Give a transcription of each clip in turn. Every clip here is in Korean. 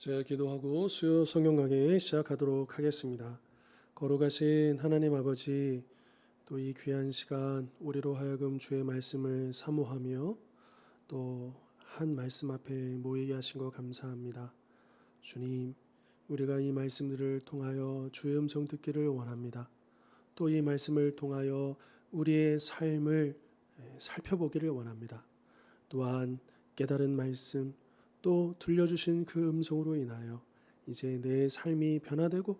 제가 기도하고 수요 성경 강의 시작하도록 하겠습니다. 거룩하신 하나님 아버지, 또 이 귀한 시간 우리로 하여금 주의 말씀을 사모하며 또 한 말씀 앞에 모이게 하신 것 감사합니다. 주님, 우리가 이 말씀들을 통하여 주의 음성 듣기를 원합니다. 또 이 말씀을 통하여 우리의 삶을 살펴보기를 원합니다. 또한 깨달은 말씀, 또 들려주신 그 음성으로 인하여 이제 내 삶이 변화되고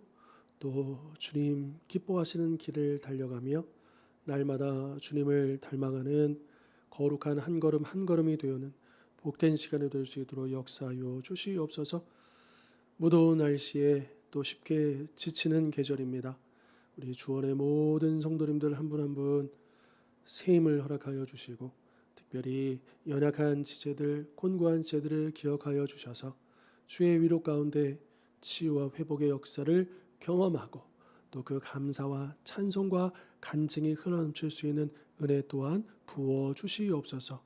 또 주님 기뻐하시는 길을 달려가며 날마다 주님을 닮아가는 거룩한 한 걸음 한 걸음이 되어는 복된 시간이 될 수 있도록 역사하여 주시옵소서. 무더운 날씨에 또 쉽게 지치는 계절입니다. 우리 주원의 모든 성도님들 한 분 한 분 새 힘을 허락하여 주시고 특별히 연약한 지체들, 곤고한 지체들을 기억하여 주셔서 주의 위로 가운데 치유와 회복의 역사를 경험하고 또 그 감사와 찬송과 간증이 흘러넘칠 수 있는 은혜 또한 부어 주시옵소서.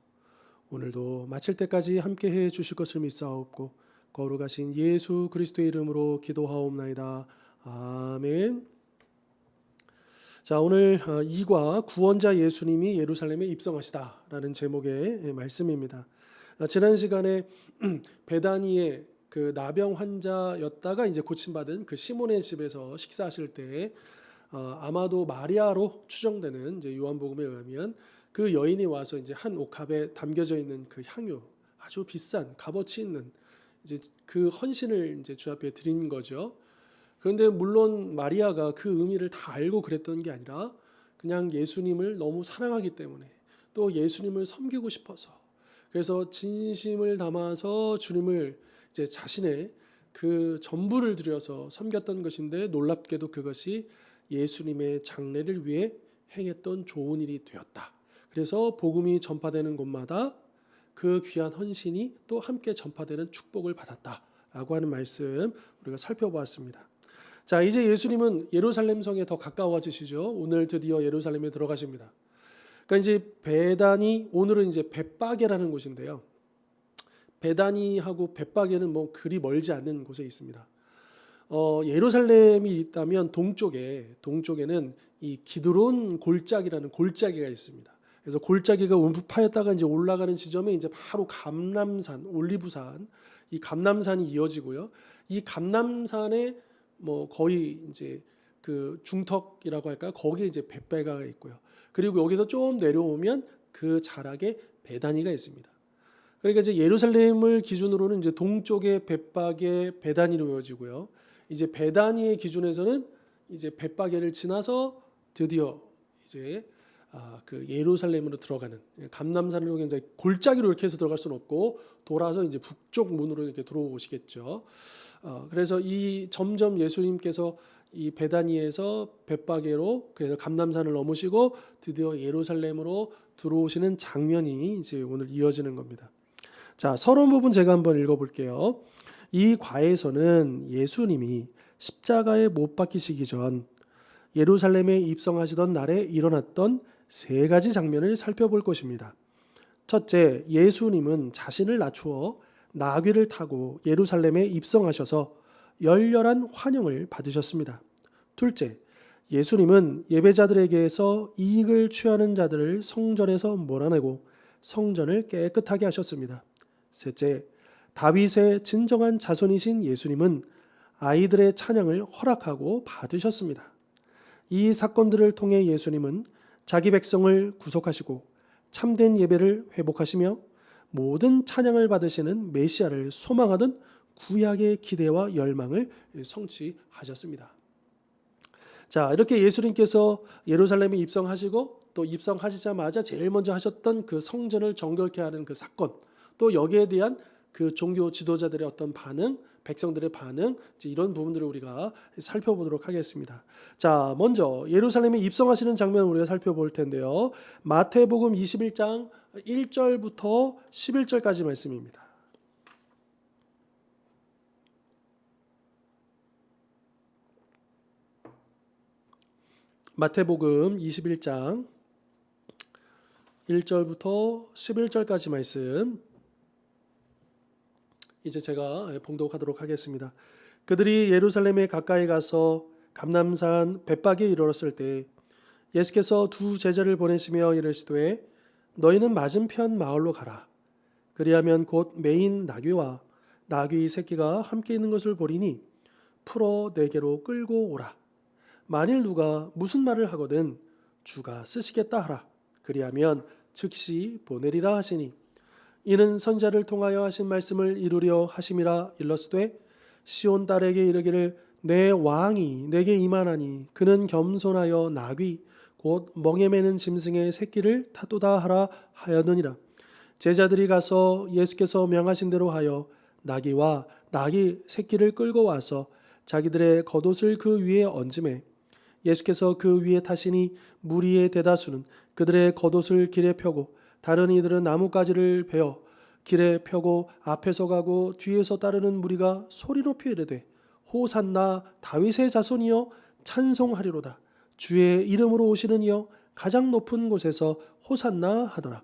오늘도 마칠 때까지 함께해 주실 것을 믿사옵고 거룩하신 예수 그리스도의 이름으로 기도하옵나이다. 아멘. 자, 오늘 2과 구원자 예수님이 예루살렘에 입성하시다라는 제목의 말씀입니다. 지난 시간에 베다니의 그 나병 환자였다가 이제 고침받은 그 시몬의 집에서 식사하실 때 아마도 마리아로 추정되는 이제 요한복음에 의하면 그 여인이 와서 이제 한 옥합에 담겨져 있는 그 향유, 아주 비싼 값어치 있는 이제 그 헌신을 이제 주 앞에 드린 거죠. 그런데 물론 마리아가 그 의미를 다 알고 그랬던 게 아니라 그냥 예수님을 너무 사랑하기 때문에 또 예수님을 섬기고 싶어서 그래서 진심을 담아서 주님을 이제 자신의 그 전부를 들여서 섬겼던 것인데 놀랍게도 그것이 예수님의 장래를 위해 행했던 좋은 일이 되었다. 그래서 복음이 전파되는 곳마다 그 귀한 헌신이 또 함께 전파되는 축복을 받았다라고 하는 말씀 우리가 살펴보았습니다. 자, 이제 예수님은 예루살렘 성에 더 가까워지시죠. 오늘 드디어 예루살렘에 들어가십니다. 그러니까 이제 베다니, 오늘은 이제 벳바게라는 곳인데요. 베다니하고 벳바게는 뭐 그리 멀지 않는 곳에 있습니다. 예루살렘이 있다면 동쪽에는 이 기드론 골짜기라는 골짜기가 있습니다. 그래서 골짜기가 움푹파였다가 이제 올라가는 지점에 이제 바로 감람산, 올리브산, 이 감람산이 이어지고요. 이 감람산에 뭐 거의 이제 그 중턱이라고 할까요? 거기에 이제 벳베가가 있고요. 그리고 여기서 좀 내려오면 그 자락에 베다니가 있습니다. 그러니까 이제 예루살렘을 기준으로는 이제 동쪽에 벳바게 베다니로 이어지고요. 이제 베다니의 기준에서는 이제 벳바게를 지나서 드디어 이제 그 예루살렘으로 들어가는 감람산으로 이제 골짜기로 이렇게 해서 들어갈 수는 없고 돌아서 이제 북쪽 문으로 이렇게 들어오시겠죠. 그래서 이 점점 예수님께서 이 베다니에서 벳바게로 그래서 감람산을 넘으시고 드디어 예루살렘으로 들어오시는 장면이 이제 오늘 이어지는 겁니다. 자, 서론 부분 제가 한번 읽어볼게요. 이 과에서는 예수님이 십자가에 못 박히시기 전 예루살렘에 입성하시던 날에 일어났던 세 가지 장면을 살펴볼 것입니다. 첫째, 예수님은 자신을 낮추어 나귀를 타고 예루살렘에 입성하셔서 열렬한 환영을 받으셨습니다. 둘째, 예수님은 예배자들에게서 이익을 취하는 자들을 성전에서 몰아내고 성전을 깨끗하게 하셨습니다. 셋째, 다윗의 진정한 자손이신 예수님은 아이들의 찬양을 허락하고 받으셨습니다. 이 사건들을 통해 예수님은 자기 백성을 구속하시고 참된 예배를 회복하시며 모든 찬양을 받으시는 메시아를 소망하던 구약의 기대와 열망을 성취하셨습니다. 자, 이렇게 예수님께서 예루살렘에 입성하시고 또 입성하시자마자 제일 먼저 하셨던 그 성전을 정결케 하는 그 사건, 또 여기에 대한 그 종교 지도자들의 어떤 반응, 백성들의 반응, 이런 부분들을 우리가 살펴보도록 하겠습니다. 자, 먼저 예루살렘에 입성하시는 장면을 우리가 살펴볼 텐데요. 마태복음 21장 1절부터 11절까지 말씀입니다. 마태복음 21장 1절부터 11절까지 말씀 이제 제가 봉독하도록 하겠습니다. 그들이 예루살렘에 가까이 가서 감람산 벳박에 이르렀을 때 예수께서 두 제자를 보내시며 이르시되 너희는 맞은편 마을로 가라. 그리하면 곧 매인 나귀와 나귀 새끼가 함께 있는 것을 보리니 풀어 내게로 끌고 오라. 만일 누가 무슨 말을 하거든 주가 쓰시겠다 하라. 그리하면 즉시 보내리라 하시니 이는 선지자를 통하여 하신 말씀을 이루려 하심이라. 일러스되 시온 딸에게 이르기를 내 왕이 내게 임하나니 그는 겸손하여 나귀 곧 멍에 매는 짐승의 새끼를 타도다 하라 하였느니라. 제자들이 가서 예수께서 명하신 대로 하여 나귀와 나귀 새끼를 끌고 와서 자기들의 겉옷을 그 위에 얹음에 예수께서 그 위에 타시니 무리의 대다수는 그들의 겉옷을 길에 펴고 다른 이들은 나뭇가지를 베어 길에 펴고 앞에서 가고 뒤에서 따르는 무리가 소리 높이 이르되 호산나 다윗의 자손이여 찬송하리로다. 주의 이름으로 오시는 이여 가장 높은 곳에서 호산나 하더라.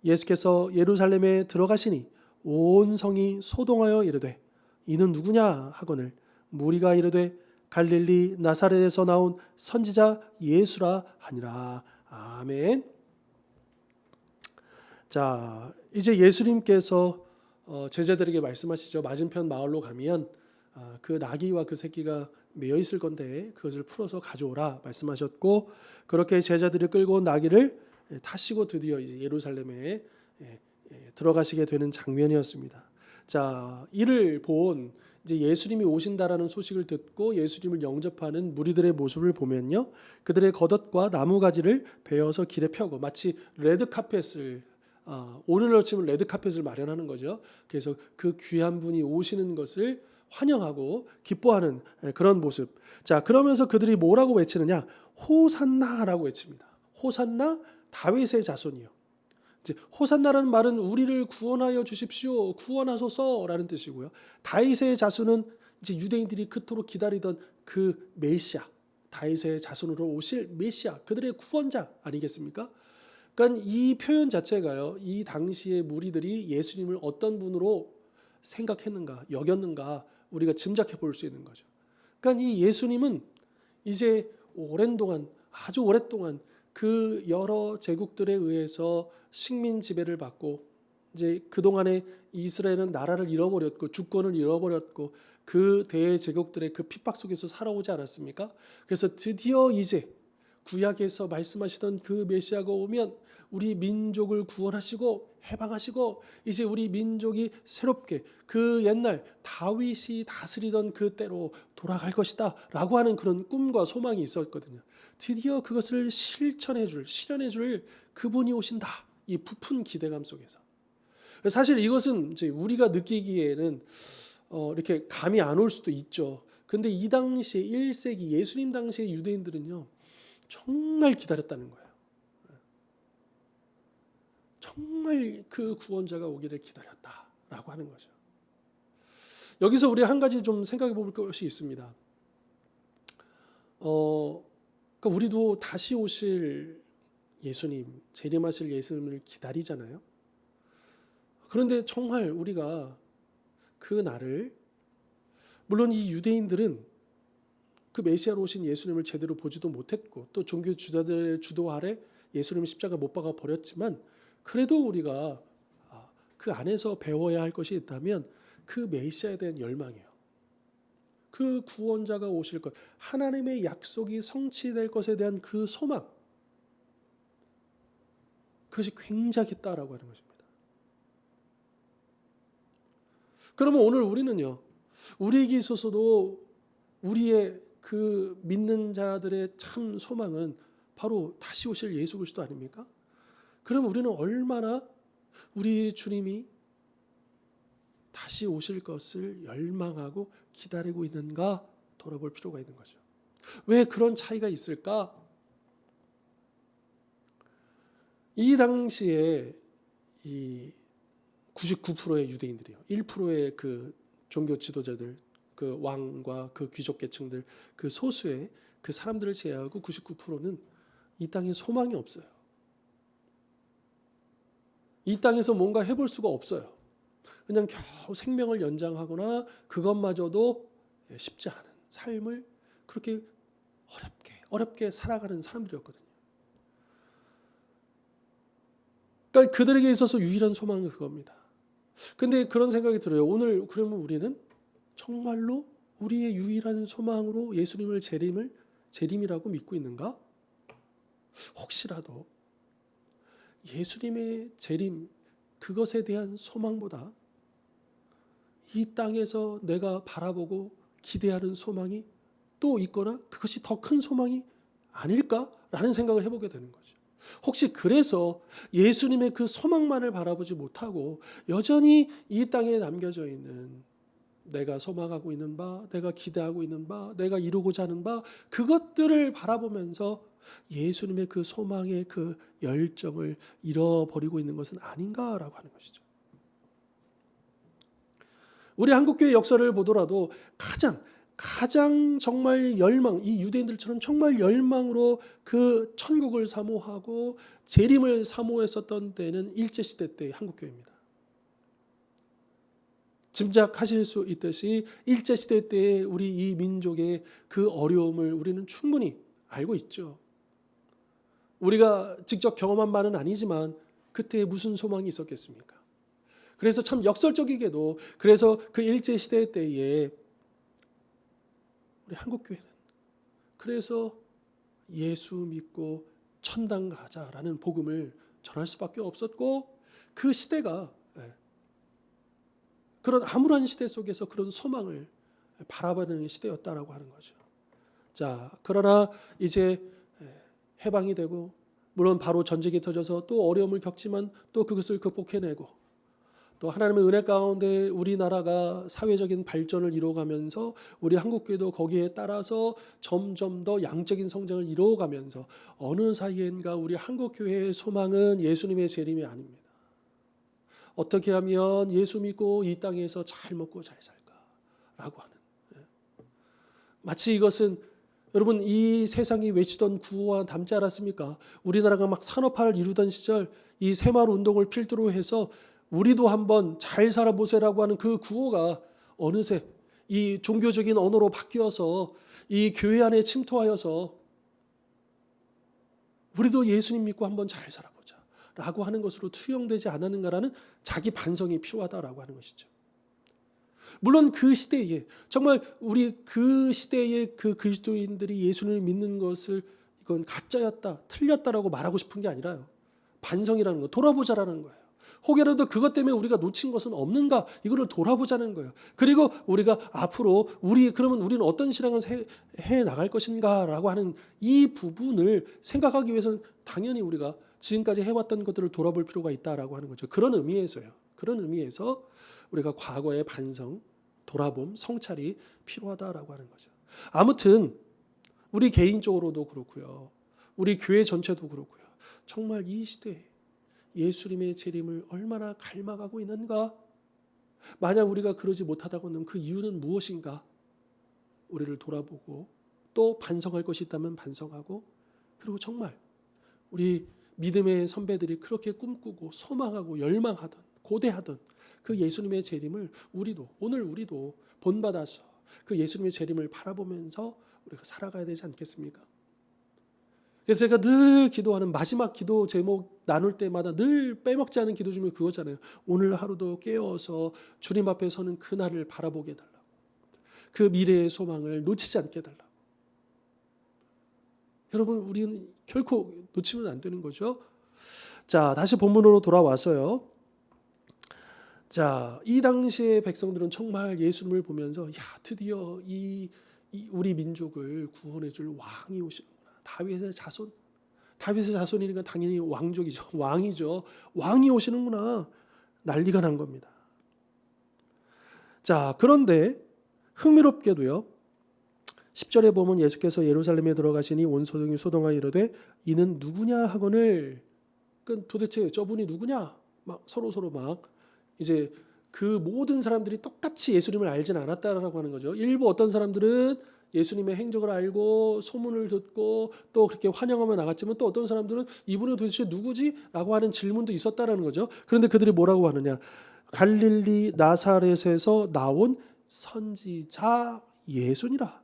예수께서 예루살렘에 들어가시니 온 성이 소동하여 이르되 이는 누구냐 하거늘 무리가 이르되 갈릴리 나사렛에서 나온 선지자 예수라 하니라. 아멘. 자, 이제 예수님께서 제자들에게 말씀하시죠. 맞은편 마을로 가면 그 나귀와 그 새끼가 매여 있을 건데 그것을 풀어서 가져오라 말씀하셨고, 그렇게 제자들이 끌고 온 나귀를 타시고 드디어 이제 예루살렘에 들어가시게 되는 장면이었습니다. 자, 이를 본 이제 예수님이 오신다라는 소식을 듣고 예수님을 영접하는 무리들의 모습을 보면요, 그들의 겉옷과 나무가지를 베어서 길에 펴고 마치 레드 카펫을 오늘로 치면 레드 카펫을 마련하는 거죠. 그래서 그 귀한 분이 오시는 것을 환영하고 기뻐하는 그런 모습. 자, 그러면서 그들이 뭐라고 외치느냐? 호산나라고 외칩니다. 호산나 다윗의 자손이요. 이제 호산나라는 말은 우리를 구원하여 주십시오, 구원하소서라는 뜻이고요. 다윗의 자손은 이제 유대인들이 그토록 기다리던 그 메시아, 다윗의 자손으로 오실 메시아, 그들의 구원자 아니겠습니까? 그러니까 이 표현 자체가요, 이 당시의 무리들이 예수님을 어떤 분으로 생각했는가, 여겼는가 우리가 짐작해 볼 수 있는 거죠. 그러니까 이 예수님은 이제 오랜 동안, 아주 오랫동안 그 여러 제국들에 의해서 식민 지배를 받고 이제 그동안에 이스라엘은 나라를 잃어버렸고 주권을 잃어버렸고 그 대제국들의 그 핍박 속에서 살아오지 않았습니까? 그래서 드디어 이제 구약에서 말씀하시던 그 메시아가 오면 우리 민족을 구원하시고 해방하시고 이제 우리 민족이 새롭게 그 옛날 다윗이 다스리던 그 때로 돌아갈 것이다 라고 하는 그런 꿈과 소망이 있었거든요. 드디어 그것을 실현해 줄 그분이 오신다, 이 부푼 기대감 속에서. 사실 이것은 이제 우리가 느끼기에는 이렇게 감이 안 올 수도 있죠. 근데 이 당시에 1세기 예수님 당시의 유대인들은요 정말 기다렸다는 거예요. 정말 그 구원자가 오기를 기다렸다라고 하는 거죠. 여기서 우리 한 가지 좀 생각해 볼 것이 있습니다. 그러니까 우리도 다시 오실 예수님, 재림하실 예수님을 기다리잖아요. 그런데 정말 우리가 그 날을, 물론 이 유대인들은 그 메시아로 오신 예수님을 제대로 보지도 못했고 또 종교 지도자들의 주도 아래 예수님을 십자가 못 박아 버렸지만, 그래도 우리가 그 안에서 배워야 할 것이 있다면 그 메시아에 대한 열망이에요. 그 구원자가 오실 것, 하나님의 약속이 성취될 것에 대한 그 소망, 그것이 굉장히 크다라고 하는 것입니다. 그러면 오늘 우리는요, 우리에게 있어서도 우리의 그 믿는 자들의 참 소망은 바로 다시 오실 예수 그리스도 아닙니까? 그럼 우리는 얼마나 우리 주님이 다시 오실 것을 열망하고 기다리고 있는가 돌아볼 필요가 있는 거죠. 왜 그런 차이가 있을까? 이 당시에 이 99%의 유대인들이요, 1%의 그 종교 지도자들, 그 왕과 그 귀족 계층들, 그 소수의 그 사람들을 제외하고 99%는 이 땅에 소망이 없어요. 이 땅에서 뭔가 해볼 수가 없어요. 그냥 겨우 생명을 연장하거나 그것마저도 쉽지 않은 삶을 그렇게 어렵게 살아가는 사람들이었거든요. 그러니까 그들에게 있어서 유일한 소망은 그겁니다. 근데 그런 생각이 들어요. 오늘 그러면 우리는 정말로 우리의 유일한 소망으로 예수님을 재림이라고 믿고 있는가? 혹시라도 예수님의 재림 그것에 대한 소망보다 이 땅에서 내가 바라보고 기대하는 소망이 또 있거나 그것이 더 큰 소망이 아닐까라는 생각을 해보게 되는 거죠. 혹시 그래서 예수님의 그 소망만을 바라보지 못하고 여전히 이 땅에 남겨져 있는 내가 소망하고 있는 바, 내가 기대하고 있는 바, 내가 이루고자 하는 바 그것들을 바라보면서 예수님의 그 소망의 그 열정을 잃어버리고 있는 것은 아닌가라고 하는 것이죠. 우리 한국교회 역사를 보더라도 가장 정말 열망, 이 유대인들처럼 정말 열망으로 그 천국을 사모하고 재림을 사모했었던 때는 일제시대 때의 한국교회입니다. 짐작하실 수 있듯이 일제시대 때의 우리 이 민족의 그 어려움을 우리는 충분히 알고 있죠. 우리가 직접 경험한 바는 아니지만 그때 무슨 소망이 있었겠습니까? 그래서 참 역설적이게도 그래서 그 일제시대 때에 우리 한국교회는 그래서 예수 믿고 천당 가자라는 복음을 전할 수밖에 없었고 그 시대가 그런 암울한 시대 속에서 그런 소망을 바라보는 시대였다라고 하는 거죠. 자, 그러나 이제 해방이 되고 물론 바로 전쟁이 터져서 또 어려움을 겪지만 또 그것을 극복해내고 또 하나님의 은혜 가운데 우리나라가 사회적인 발전을 이루어가면서 우리 한국교회도 거기에 따라서 점점 더 양적인 성장을 이루어가면서 어느 사이엔가 우리 한국교회의 소망은 예수님의 재림이 아닙니다. 어떻게 하면 예수 믿고 이 땅에서 잘 먹고 잘 살까라고 하는 마치 이것은 여러분 이 세상이 외치던 구호와 닮지 않았습니까? 우리나라가 막 산업화를 이루던 시절 이 새마을 운동을 필두로 해서 우리도 한번 잘 살아보세요라고 하는 그 구호가 어느새 이 종교적인 언어로 바뀌어서 이 교회 안에 침투하여서 우리도 예수님 믿고 한번 잘 살아보자 라고 하는 것으로 투영되지 않았는가라는 자기 반성이 필요하다라고 하는 것이죠. 물론 그 시대에 정말 우리 그 시대의 그 그리스도인들이 예수님을 믿는 것을 이건 가짜였다, 틀렸다라고 말하고 싶은 게 아니라요. 반성이라는 거, 돌아보자라는 거예요. 혹여라도 그것 때문에 우리가 놓친 것은 없는가 이거를 돌아보자는 거예요. 그리고 우리가 앞으로 그러면 우리는 어떤 신앙을 해 나갈 것인가라고 하는 이 부분을 생각하기 위해서는 당연히 우리가 지금까지 해왔던 것들을 돌아볼 필요가 있다라고 하는 거죠. 그런 의미에서요. 그런 의미에서 우리가 과거의 반성, 돌아봄, 성찰이 필요하다라고 하는 거죠. 아무튼 우리 개인적으로도 그렇고요. 우리 교회 전체도 그렇고요. 정말 이 시대에 예수님의 재림을 얼마나 갈망하고 있는가? 만약 우리가 그러지 못하다고 하면 그 이유는 무엇인가? 우리를 돌아보고 또 반성할 것이 있다면 반성하고 그리고 정말 우리 믿음의 선배들이 그렇게 꿈꾸고 소망하고 열망하던 고대하던 그 예수님의 재림을 오늘 우리도 본받아서 그 예수님의 재림을 바라보면서 우리가 살아가야 되지 않겠습니까? 그래서 제가 늘 기도하는 마지막 기도 제목 나눌 때마다 늘 빼먹지 않은 기도 중에 그거잖아요. 오늘 하루도 깨어서 주님 앞에 서는 그날을 바라보게 해달라고. 그 미래의 소망을 놓치지 않게 해달라고. 여러분 우리는 결코 놓치면 안 되는 거죠. 자, 다시 본문으로 돌아와서요. 자, 이 당시의 백성들은 정말 예수님을 보면서 드디어 이 우리 민족을 구원해 줄 왕이 오시는구나. 다윗의 자손이니까 당연히 왕족이죠. 왕이죠. 왕이 오시는구나. 난리가 난 겁니다. 자, 그런데 흥미롭게도요. 10절에 보면 예수께서 예루살렘에 들어가시니 온 소동이 소동하여 이르되 이는 누구냐 하거늘 도대체 저분이 누구냐? 막 서로 막 이제 그 모든 사람들이 똑같이 예수님을 알진 않았다라고 하는 거죠. 일부 어떤 사람들은 예수님의 행적을 알고 소문을 듣고 또 그렇게 환영하며 나갔지만 또 어떤 사람들은 이분은 도대체 누구지? 라고 하는 질문도 있었다라는 거죠. 그런데 그들이 뭐라고 하느냐? 갈릴리 나사렛에서 나온 선지자 예수니라.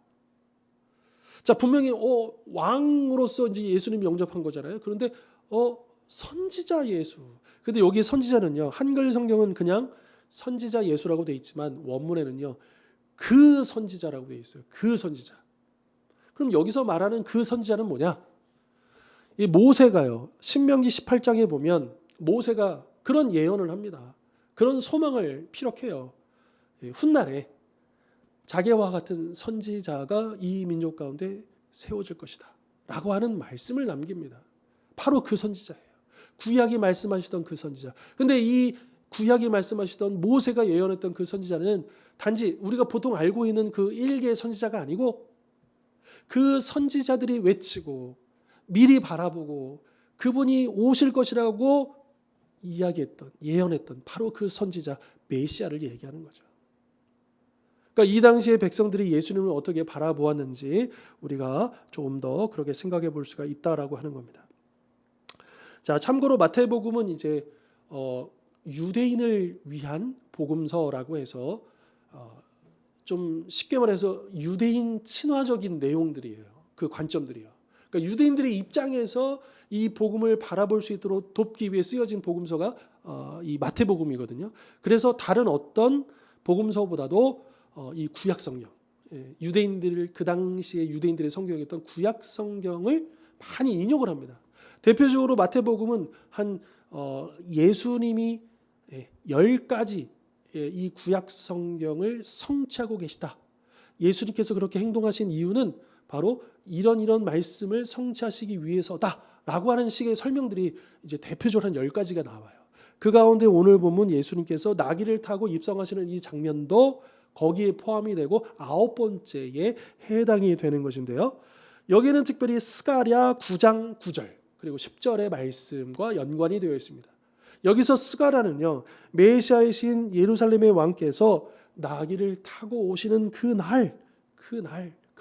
자, 분명히 왕으로서 이제 예수님이 영접한 거잖아요. 그런데 선지자 예수. 근데 여기 선지자는요, 한글 성경은 그냥 선지자 예수라고 돼 있지만 원문에는요, 그 선지자라고 돼 있어요. 그 선지자. 그럼 여기서 말하는 그 선지자는 뭐냐? 이 모세가요, 신명기 18장에 보면 모세가 그런 예언을 합니다. 그런 소망을 피력해요. 훗날에 자기와 같은 선지자가 이 민족 가운데 세워질 것이다 라고 하는 말씀을 남깁니다. 바로 그 선지자예요. 구약이 말씀하시던 그 선지자. 근데 이 구약이 말씀하시던 모세가 예언했던 그 선지자는 단지 우리가 보통 알고 있는 그 일개의 선지자가 아니고 그 선지자들이 외치고 미리 바라보고 그분이 오실 것이라고 이야기했던, 예언했던 바로 그 선지자 메시아를 얘기하는 거죠. 그러니까 이 당시의 백성들이 예수님을 어떻게 바라보았는지 우리가 좀 더 그렇게 생각해 볼 수가 있다라고 하는 겁니다. 자, 참고로 마태복음은 이제 유대인을 위한 복음서라고 해서 좀 쉽게 말해서 유대인 친화적인 내용들이에요. 그 관점들이요. 그러니까 유대인들의 입장에서 이 복음을 바라볼 수 있도록 돕기 위해 쓰여진 복음서가 이 마태복음이거든요. 그래서 다른 어떤 복음서보다도 이 구약 성경, 유대인들 그 당시에 유대인들의 성경이었던 구약 성경을 많이 인용을 합니다. 대표적으로 마태복음은 한 예수님이 10가지 이 구약 성경을 성취하고 계시다. 예수님께서 그렇게 행동하신 이유는 바로 이런 말씀을 성취하시기 위해서다라고 하는 식의 설명들이 이제 대표적으로 한 10가지가 나와요. 그 가운데 오늘 보면 예수님께서 나귀를 타고 입성하시는 이 장면도 거기에 포함이 되고 9번째에 해당이 되는 것인데요. 여기는 특별히 스가랴 9장 9절 그리고 10절의 말씀과 연관이 되어 있습니다. 여기서 스가랴는요, 메시아이신 예루살렘의 왕께서 나귀를 타고 오시는 그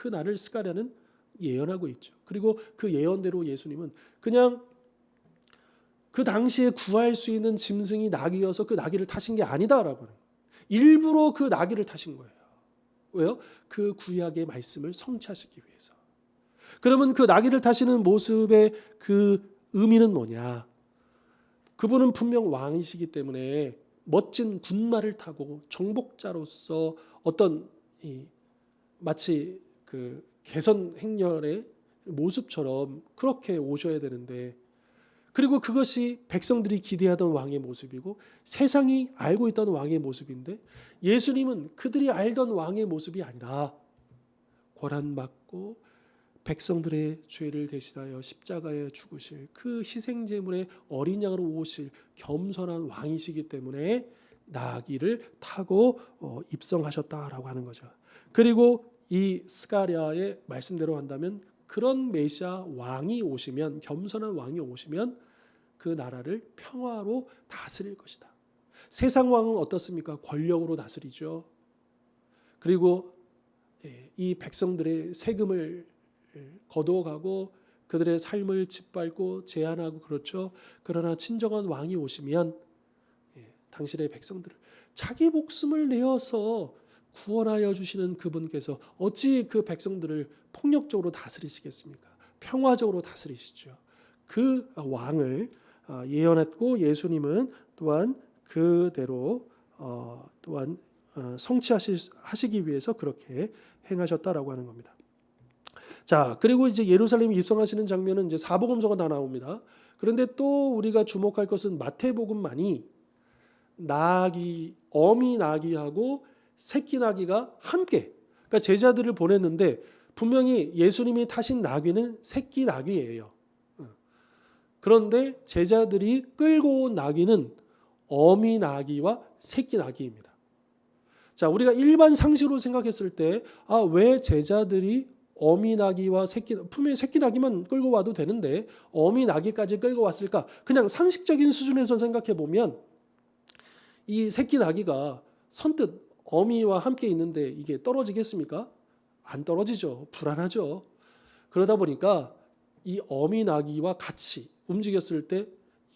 날을 스가랴는 예언하고 있죠. 그리고 그 예언대로 예수님은 그냥 그 당시에 구할 수 있는 짐승이 나귀여서 그 나귀를 타신 게 아니다라고 하는, 일부러 그 나귀를 타신 거예요. 왜요? 그 구약의 말씀을 성취하시기 위해서. 그러면 그 나귀를 타시는 모습의 그 의미는 뭐냐? 그분은 분명 왕이시기 때문에 멋진 군마를 타고 정복자로서 어떤 마치 그 개선 행렬의 모습처럼 그렇게 오셔야 되는데, 그리고 그것이 백성들이 기대하던 왕의 모습이고 세상이 알고 있던 왕의 모습인데, 예수님은 그들이 알던 왕의 모습이 아니라 고난받고 백성들의 죄를 대신하여 십자가에 죽으실 그 희생제물의 어린 양으로 오실 겸손한 왕이시기 때문에 나귀를 타고 입성하셨다라고 하는 거죠. 그리고 이 스가랴의 말씀대로 한다면 그런 메시아 왕이 오시면, 겸손한 왕이 오시면 그 나라를 평화로 다스릴 것이다. 세상 왕은 어떻습니까? 권력으로 다스리죠. 그리고 이 백성들의 세금을 거두어가고 그들의 삶을 짓밟고 제한하고 그렇죠. 그러나 진정한 왕이 오시면 당신의 백성들을 자기 목숨을 내어서 구원하여 주시는 그분께서 어찌 그 백성들을 폭력적으로 다스리시겠습니까? 평화적으로 다스리시죠. 그 왕을 예언했고 예수님은 또한 그대로 또한 성취하시기 위해서 그렇게 행하셨다라고 하는 겁니다. 자, 그리고 이제 예루살렘에 입성하시는 장면은 이제 사복음서가 다 나옵니다. 그런데 또 우리가 주목할 것은 마태복음만이 나귀, 어미 나귀하고 새끼 나귀가 함께, 그러니까 제자들을 보냈는데 분명히 예수님이 타신 나귀는 새끼 나귀예요. 그런데 제자들이 끌고 온 나귀는 어미 나귀와 새끼 나귀입니다. 자, 우리가 일반 상식으로 생각했을 때 왜 제자들이 어미 나귀와 분명히 새끼 나귀만 끌고 와도 되는데 어미 나귀까지 끌고 왔을까? 그냥 상식적인 수준에서 생각해 보면 이 새끼 나귀가 선뜻 어미와 함께 있는데 이게 떨어지겠습니까? 안 떨어지죠. 불안하죠. 그러다 보니까 이 어미 나귀와 같이 움직였을 때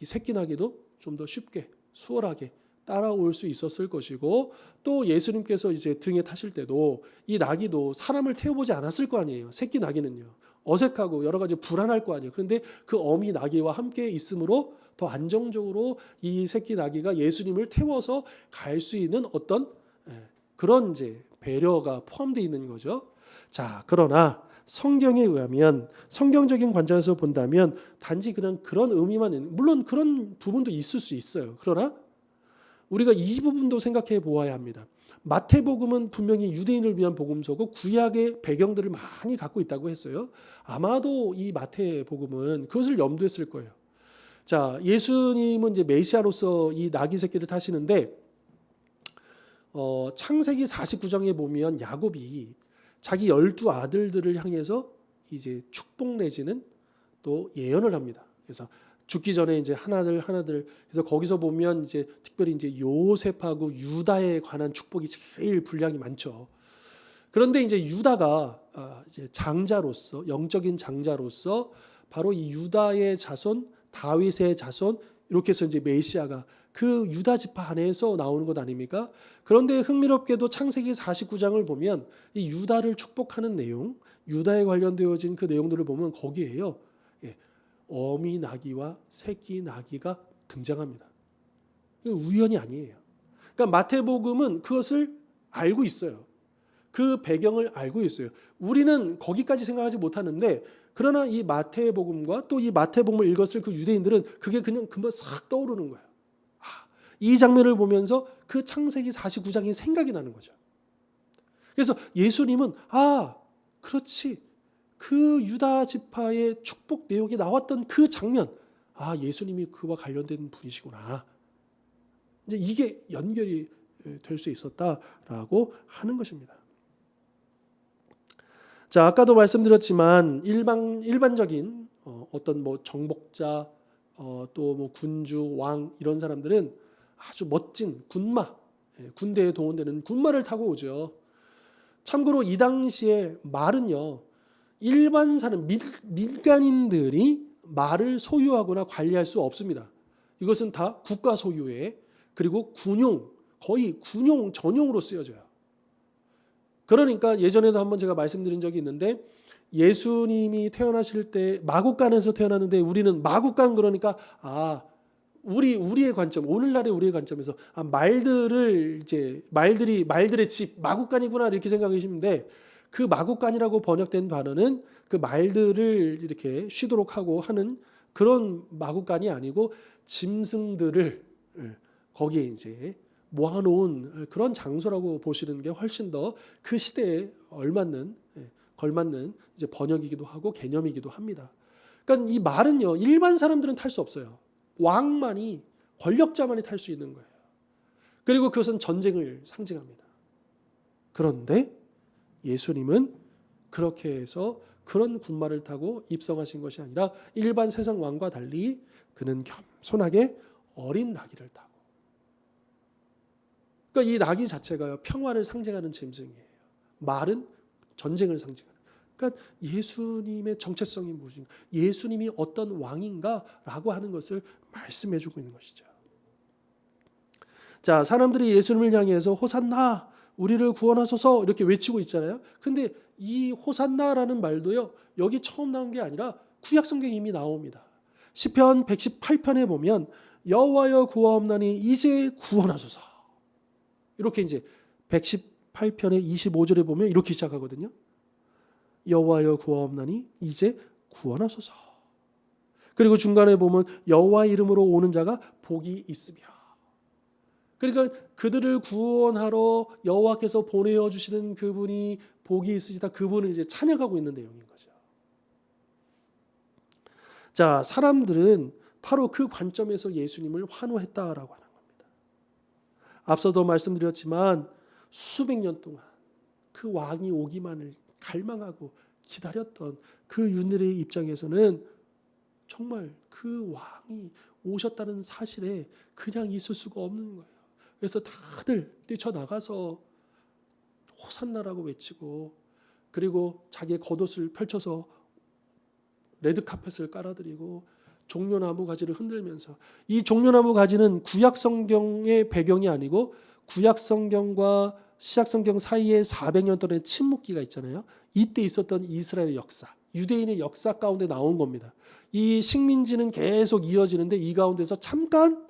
이 새끼 나귀도 좀 더 쉽게 수월하게 따라올 수 있었을 것이고, 또 예수님께서 이제 등에 타실 때도 이 나귀도 사람을 태워보지 않았을 거 아니에요. 새끼 나귀는요. 어색하고 여러 가지 불안할 거 아니에요. 그런데 그 어미 나귀와 함께 있으므로 더 안정적으로 이 새끼 나귀가 예수님을 태워서 갈 수 있는 어떤 그런 이제 배려가 포함되어 있는 거죠. 자, 그러나 성경에 의하면, 성경적인 관점에서 본다면 단지 그냥 그런 의미만 있는, 물론 그런 부분도 있을 수 있어요. 그러나 우리가 이 부분도 생각해 보아야 합니다. 마태복음은 분명히 유대인을 위한 복음서고 구약의 배경들을 많이 갖고 있다고 했어요. 아마도 이 마태복음은 그것을 염두했을 거예요. 자, 예수님은 이제 메시아로서 이 나귀 새끼를 타시는데, 창세기 49장에 보면 야곱이 자기 12아들들을 향해서 이제 축복 내지는 또 예언을 합니다. 그래서 죽기 전에 이제 하나들 그래서 거기서 보면 이제 특별히 이제 요셉하고 유다에 관한 축복이 제일 분량이 많죠. 그런데 이제 유다가 이제 장자로서, 영적인 장자로서 바로 이 유다의 자손, 다윗의 자손, 이렇게 해서 이제 메시아가 그 유다 지파 안에서 나오는 것 아닙니까? 그런데 흥미롭게도 창세기 49장을 보면 이 유다를 축복하는 내용, 유다에 관련되어진 그 내용들을 보면 거기에요, 어미 나귀와 새끼 나귀가 등장합니다. 이거 우연이 아니에요. 그러니까 마태복음은 그것을 알고 있어요. 그 배경을 알고 있어요. 우리는 거기까지 생각하지 못하는데, 그러나 이 마태복음과 또 이 마태복음을 읽었을 그 유대인들은 그게 그냥 금방 싹 떠오르는 거예요. 이 장면을 보면서 그 창세기 49장이 생각이 나는 거죠. 그래서 예수님은 그렇지, 그 유다 지파의 축복 내용이 나왔던 그 장면, 예수님이 그와 관련된 분이시구나, 이제 이게 연결이 될 수 있었다라고 하는 것입니다. 자, 아까도 말씀드렸지만 일반적인 어떤 뭐 정복자, 또 뭐 군주, 왕 이런 사람들은 아주 멋진 군마, 군대에 동원되는 군마를 타고 오죠. 참고로 이 당시에 말은요, 일반 사람, 민간인들이 말을 소유하거나 관리할 수 없습니다. 이것은 다 국가 소유의, 그리고 군용, 거의 군용 전용으로 쓰여져요. 그러니까 예전에도 한번 제가 말씀드린 적이 있는데, 예수님이 태어나실 때 마국간에서 태어났는데 우리는 마국간, 그러니까 우리의 관점, 오늘날의 우리의 관점에서 말들의 집 마국간이구나 이렇게 생각하시는데, 그 마국간이라고 번역된 단어는 그 말들을 이렇게 쉬도록 하고 하는 그런 마국간이 아니고, 짐승들을 거기에 이제 모아놓은 그런 장소라고 보시는 게 훨씬 더 그 시대에 걸맞는 이제 번역이기도 하고 개념이기도 합니다. 그러니까 이 말은요, 일반 사람들은 탈 수 없어요. 왕만이, 권력자만이 탈 수 있는 거예요. 그리고 그것은 전쟁을 상징합니다. 그런데 예수님은 그렇게 해서 그런 군마를 타고 입성하신 것이 아니라 일반 세상 왕과 달리 그는 겸손하게 어린 나귀를 타고, 그러니까 이 나귀 자체가 평화를 상징하는 짐승이에요. 말은 전쟁을 상징하는. 그러니까 예수님의 정체성이 무엇인가, 예수님이 어떤 왕인가라고 하는 것을 말씀해주고 있는 것이죠. 자, 사람들이 예수님을 향해서 호산나, 우리를 구원하소서 이렇게 외치고 있잖아요. 근데 이 호산나라는 말도요, 여기 처음 나온 게 아니라 구약 성경에 이미 나옵니다. 시편 118편에 보면 여호와여 구하옵나니 이제 구원하소서, 이렇게 이제 118편의 25절에 보면 이렇게 시작하거든요. 여호와여 구하옵나니 이제 구원하소서. 그리고 중간에 보면 여호와 이름으로 오는 자가 복이 있으며, 그러니까 그들을 구원하러 여호와께서 보내어 주시는 그분이 복이 있으시다, 그분을 이제 찬양하고 있는 내용인 거죠. 자, 사람들은 바로 그 관점에서 예수님을 환호했다라고 하는 겁니다. 앞서도 말씀드렸지만 수백 년 동안 그 왕이 오기만을 갈망하고 기다렸던 그 유대인의 입장에서는 정말 그 왕이 오셨다는 사실에 그냥 있을 수가 없는 거예요. 그래서 다들 뛰쳐나가서 호산나라고 외치고, 그리고 자기의 겉옷을 펼쳐서 레드카펫을 깔아드리고 종려나무 가지를 흔들면서, 이 종려나무 가지는 구약 성경의 배경이 아니고 구약 성경과 시약 성경 사이에 400년 동안의 침묵기가 있잖아요. 이때 있었던 이스라엘의 역사, 유대인의 역사 가운데 나온 겁니다. 이 식민지는 계속 이어지는데 이 가운데서 잠깐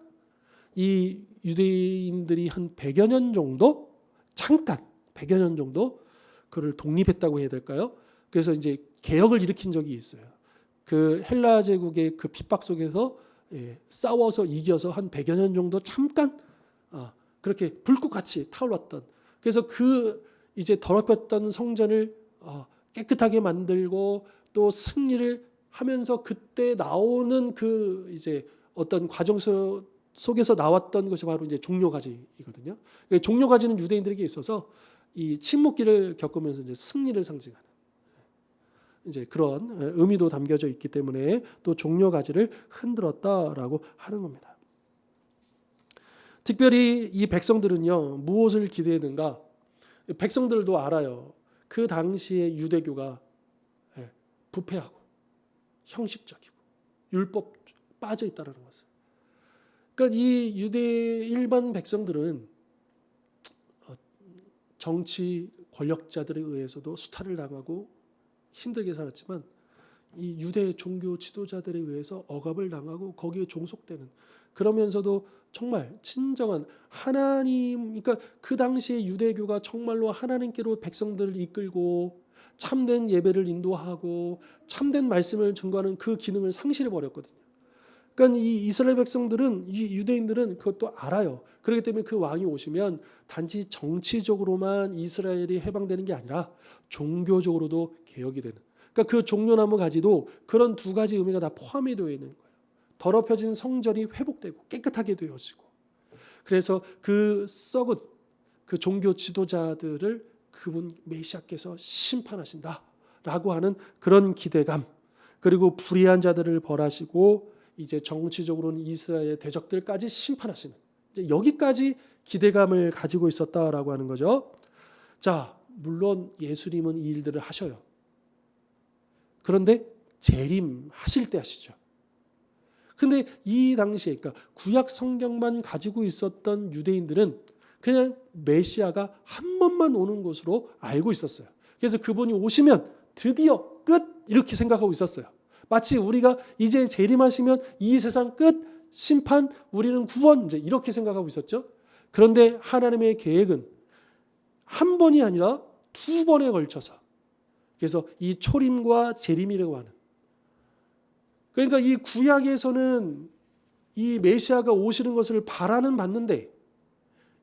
이 유대인들이 한 100여 년 정도, 잠깐 100여 년 정도 그를 독립했다고 해야 될까요? 그래서 이제 개혁을 일으킨 적이 있어요. 그 헬라 제국의 그 핍박 속에서 싸워서 이겨서 한 100여 년 정도 잠깐 그렇게 불꽃같이 타올랐던, 그래서 그 이제 더럽혔던 성전을 깨끗하게 만들고 또 승리를 하면서 그때 나오는 그 이제 어떤 과정 속에서 나왔던 것이 바로 이제 종려가지이거든요. 종려가지는 유대인들에게 있어서 이 침묵기를 겪으면서 이제 승리를 상징하는 이제 그런 의미도 담겨져 있기 때문에 또 종려가지를 흔들었다라고 하는 겁니다. 특별히 이 백성들은요, 무엇을 기대했는가? 백성들도 알아요. 그 당시에 유대교가 부패하고 형식적이고 율법 빠져 있다는 것을. 그러니까 이 유대 일반 백성들은 정치 권력자들에 의해서도 수탈을 당하고 힘들게 살았지만 이 유대 종교 지도자들에 의해서 억압을 당하고 거기에 종속되는, 그러면서도 정말 진정한 하나님, 그러니까 그 당시에 유대교가 정말로 하나님께로 백성들을 이끌고 참된 예배를 인도하고 참된 말씀을 증거하는 그 기능을 상실해 버렸거든요. 그러니까 이 이스라엘 백성들은, 이 유대인들은 그것도 알아요. 그렇기 때문에 그 왕이 오시면 단지 정치적으로만 이스라엘이 해방되는 게 아니라 종교적으로도 개혁이 되는, 그러니까 그 종려나무 가지도 그런 두 가지 의미가 다 포함이 되어 있는 거예요. 더럽혀진 성전이 회복되고 깨끗하게 되어지고, 그래서 그 썩은 그 종교 지도자들을 그분 메시아께서 심판하신다라고 하는 그런 기대감, 그리고 불의한 자들을 벌하시고 이제 정치적으로는 이스라엘의 대적들까지 심판하시는, 이제 여기까지 기대감을 가지고 있었다라고 하는 거죠. 자, 물론 예수님은 이 일들을 하셔요. 그런데 재림하실 때 하시죠. 근데 이 당시에, 그러니까 구약 성경만 가지고 있었던 유대인들은 그냥 메시아가 한 번만 오는 것으로 알고 있었어요. 그래서 그분이 오시면 드디어 끝, 이렇게 생각하고 있었어요. 마치 우리가 이제 재림하시면 이 세상 끝, 심판, 우리는 구원, 이제 이렇게 생각하고 있었죠. 그런데 하나님의 계획은 한 번이 아니라 두 번에 걸쳐서, 그래서 이 초림과 재림이라고 하는, 그러니까 이 구약에서는 이 메시아가 오시는 것을 바라는 봤는데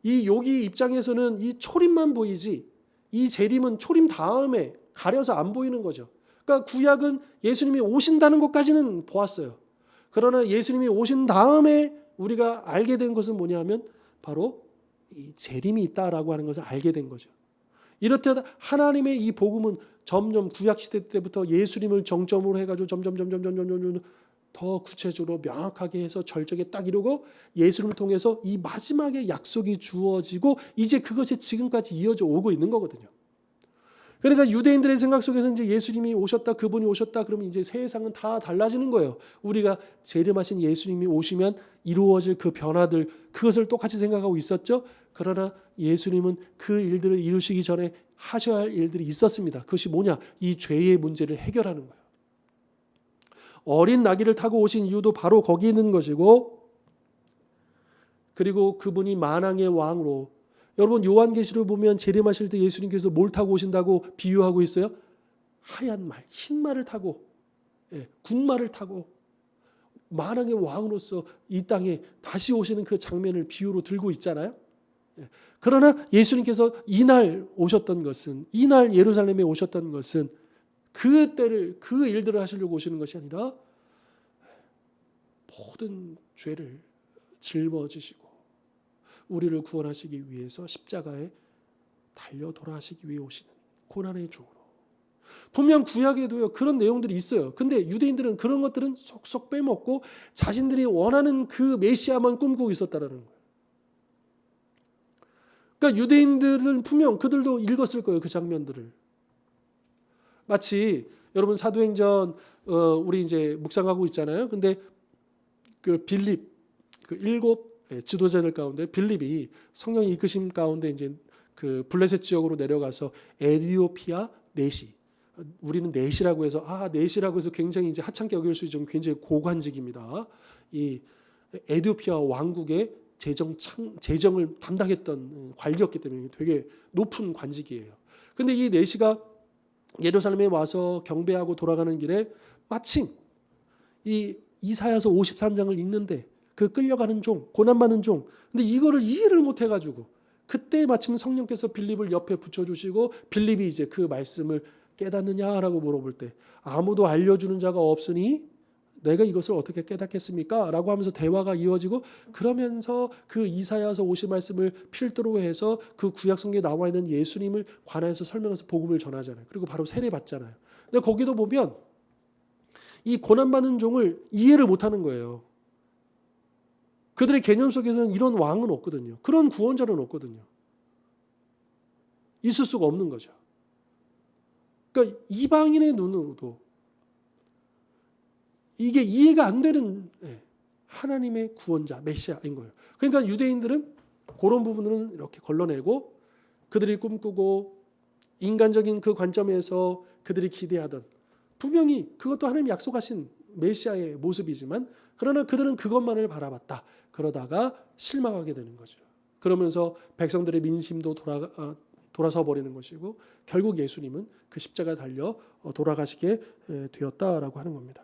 이 여기 입장에서는 이 초림만 보이지 이 재림은 초림 다음에 가려서 안 보이는 거죠. 그러니까 구약은 예수님이 오신다는 것까지는 보았어요. 그러나 예수님이 오신 다음에 우리가 알게 된 것은 뭐냐면 바로 이 재림이 있다라고 하는 것을 알게 된 거죠. 이렇듯 하나님의 이 복음은 점점 구약 시대 때부터 예수님을 정점으로 해가지고 점점 더 구체적으로 명확하게 해서 절정에 딱 이루고 예수님을 통해서 이 마지막에 약속이 주어지고 이제 그것이 지금까지 이어져 오고 있는 거거든요. 그러니까 유대인들의 생각 속에서 이제 예수님이 오셨다, 그분이 오셨다, 그러면 이제 세상은 다 달라지는 거예요. 우리가 재림하신 예수님이 오시면 이루어질 그 변화들, 그것을 똑같이 생각하고 있었죠. 그러나 예수님은 그 일들을 이루시기 전에 하셔야 할 일들이 있었습니다. 그것이 뭐냐? 이 죄의 문제를 해결하는 거예요. 어린 나귀를 타고 오신 이유도 바로 거기 있는 것이고, 그리고 그분이 만왕의 왕으로, 여러분 요한계시록 보면 재림하실 때 예수님께서 뭘 타고 오신다고 비유하고 있어요? 하얀 말, 흰 말을 타고, 군말을 타고 만왕의 왕으로서 이 땅에 다시 오시는 그 장면을 비유로 들고 있잖아요. 그러나 예수님께서 이날 오셨던 것은, 이날 예루살렘에 오셨던 것은 그 때를, 그 일들을 하시려고 오시는 것이 아니라 모든 죄를 짊어지시고 우리를 구원하시기 위해서 십자가에 달려 돌아가시기 위해 오시는 고난의 종으로. 분명 구약에도요 그런 내용들이 있어요. 근데 유대인들은 그런 것들은 쏙쏙 빼먹고 자신들이 원하는 그 메시아만 꿈꾸고 있었다라는 거예요. 그러니까 유대인들은 분명 그들도 읽었을 거예요, 그 장면들을. 마치 여러분 사도행전 우리 이제 묵상하고 있잖아요. 근데 그 빌립 그 일곱 지도자들 가운데 빌립이 성령의 이끄심 가운데 이제 그 블레셋 지역으로 내려가서 에디오피아 내시, 우리는 내시라고 해서 내시라고 해서 굉장히 이제 하찮게 여길 수 있지만 굉장히 고관직입니다. 이 에디오피아 왕국의 재정을 담당했던 관리였기 때문에 되게 높은 관직이에요. 근데 이 내시가 예루살렘에 와서 경배하고 돌아가는 길에 마침 이 이사야서 53장을 읽는데 그 끌려가는 종, 고난받는 종, 근데 이거를 이해를 못 해가지고 그때 마침 성령께서 빌립을 옆에 붙여주시고 빌립이 이제 그 말씀을 깨닫느냐라고 물어볼 때 아무도 알려주는 자가 없으니 내가 이것을 어떻게 깨닫겠습니까? 라고 하면서 대화가 이어지고 그러면서 그 이사야서 50 말씀을 필두로 해서 그 구약 성경에 나와 있는 예수님을 관해서 설명해서 복음을 전하잖아요. 그리고 바로 세례 받잖아요. 근데 거기도 보면 이 고난받는 종을 이해를 못하는 거예요. 그들의 개념 속에서는 이런 왕은 없거든요. 그런 구원자는 없거든요. 있을 수가 없는 거죠. 그러니까 이방인의 눈으로도 이게 이해가 안 되는 하나님의 구원자, 메시아인 거예요. 그러니까 유대인들은 그런 부분은 이렇게 걸러내고 그들이 꿈꾸고 인간적인 그 관점에서 그들이 기대하던 분명히 그것도 하나님이 약속하신 메시아의 모습이지만 그러나 그들은 그것만을 바라봤다. 그러다가 실망하게 되는 거죠. 그러면서 백성들의 민심도 돌아서 버리는 것이고 결국 예수님은 그 십자가 달려 돌아가시게 되었다라고 하는 겁니다.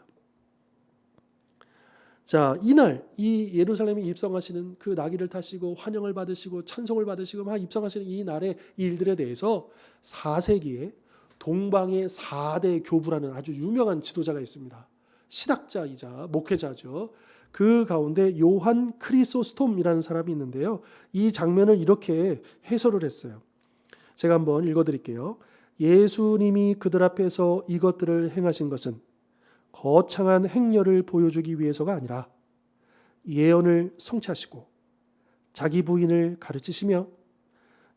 자, 이날 이 예루살렘에 입성하시는 그 나귀를 타시고 환영을 받으시고 찬송을 받으시고 막 입성하시는 이 날의 이 일들에 대해서 4세기에 동방의 4대 교부라는 아주 유명한 지도자가 있습니다. 신학자이자 목회자죠. 그 가운데 요한 크리소스톰이라는 사람이 있는데요. 이 장면을 이렇게 해설을 했어요. 제가 한번 읽어드릴게요. 예수님이 그들 앞에서 이것들을 행하신 것은 거창한 행렬을 보여주기 위해서가 아니라 예언을 성취하시고 자기 부인을 가르치시며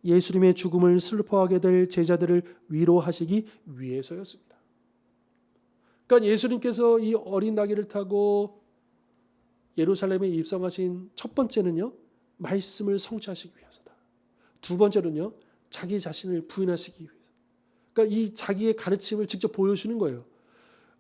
예수님의 죽음을 슬퍼하게 될 제자들을 위로하시기 위해서였습니다. 그러니까 예수님께서 이 어린 나귀를 타고 예루살렘에 입성하신 첫 번째는요, 말씀을 성취하시기 위해서다. 두 번째는요, 자기 자신을 부인하시기 위해서. 그러니까 이 자기의 가르침을 직접 보여주는 거예요.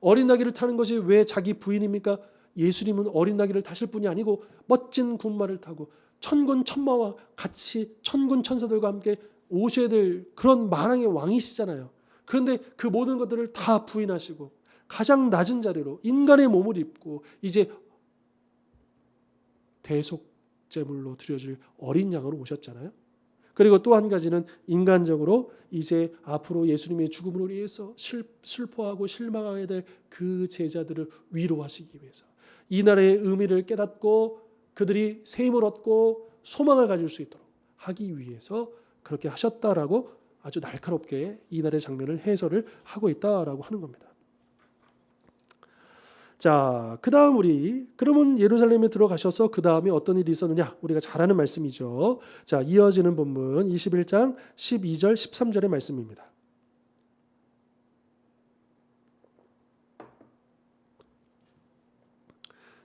어린 나귀를 타는 것이 왜 자기 부인입니까? 예수님은 어린 나귀를 타실 분이 아니고 멋진 군마를 타고 천군 천마와 같이 천군 천사들과 함께 오셔야 될 그런 만왕의 왕이시잖아요. 그런데 그 모든 것들을 다 부인하시고 가장 낮은 자리로 인간의 몸을 입고 이제 대속제물로 드려질 어린 양으로 오셨잖아요. 그리고 또 한 가지는 인간적으로 이제 앞으로 예수님의 죽음으로 위해서 슬퍼하고 실망하게 될 그 제자들을 위로하시기 위해서 이날의 의미를 깨닫고 그들이 새 힘을 얻고 소망을 가질 수 있도록 하기 위해서 그렇게 하셨다라고 아주 날카롭게 이날의 장면을 해설을 하고 있다라고 하는 겁니다. 자, 그 다음 그러면 예루살렘에 들어가셔서 그 다음에 어떤 일이 있었느냐? 우리가 잘 아는 말씀이죠. 자, 이어지는 본문 21장 12절 13절의 말씀입니다.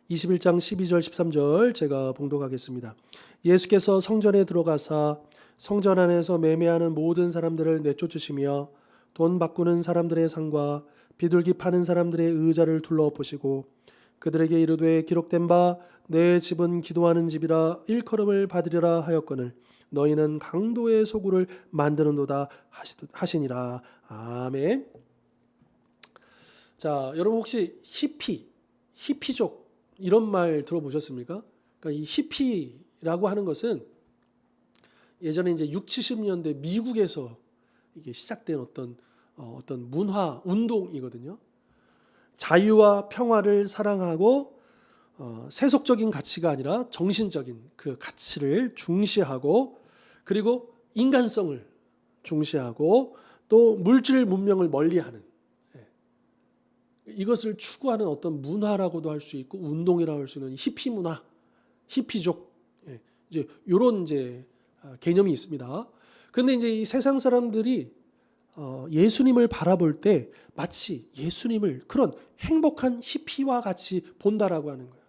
(21장 12절 13절) 제가 봉독하겠습니다. 예수께서 성전에 들어가사 성전 안에서 매매하는 모든 사람들을 내쫓으시며 돈 바꾸는 사람들의 상과 비둘기 파는 사람들의 의자를 둘러보시고 그들에게 이르되 기록된 바 내 집은 기도하는 집이라 일컬음을 받으리라 하였거늘 너희는 강도의 소굴을 만드는도다 하시니라. 아멘. 자, 여러분 혹시 히피족 이런 말 들어보셨습니까? 그러니까 이 히피라고 하는 것은 예전에 이제 60, 70년대 미국에서 이게 시작된 어떤 문화 운동이거든요. 자유와 평화를 사랑하고 세속적인 가치가 아니라 정신적인 그 가치를 중시하고 그리고 인간성을 중시하고 또 물질 문명을 멀리하는 이것을 추구하는 어떤 문화라고도 할 수 있고 운동이라고 할 수 있는 히피 문화, 히피족 이제 이런 이제 개념이 있습니다. 그런데 이제 이 세상 사람들이 예수님을 바라볼 때 마치 예수님을 그런 행복한 히피와 같이 본다라고 하는 거예요.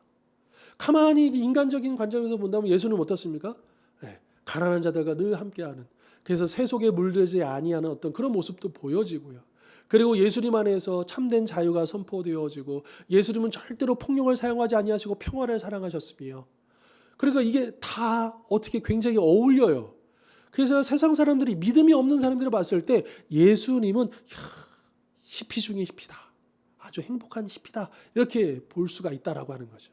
가만히 인간적인 관점에서 본다면 예수님은 어떻습니까? 네, 가난한 자들과 늘 함께하는, 그래서 세속에 물들지 아니하는 어떤 그런 모습도 보여지고요. 그리고 예수님 안에서 참된 자유가 선포되어지고, 예수님은 절대로 폭력을 사용하지 아니하시고 평화를 사랑하셨으며, 그러니까 이게 다 어떻게 굉장히 어울려요. 그래서 세상 사람들이, 믿음이 없는 사람들을 봤을 때 예수님은 히피 중에 히피다, 아주 행복한 히피다, 이렇게 볼 수가 있다라고 하는 거죠.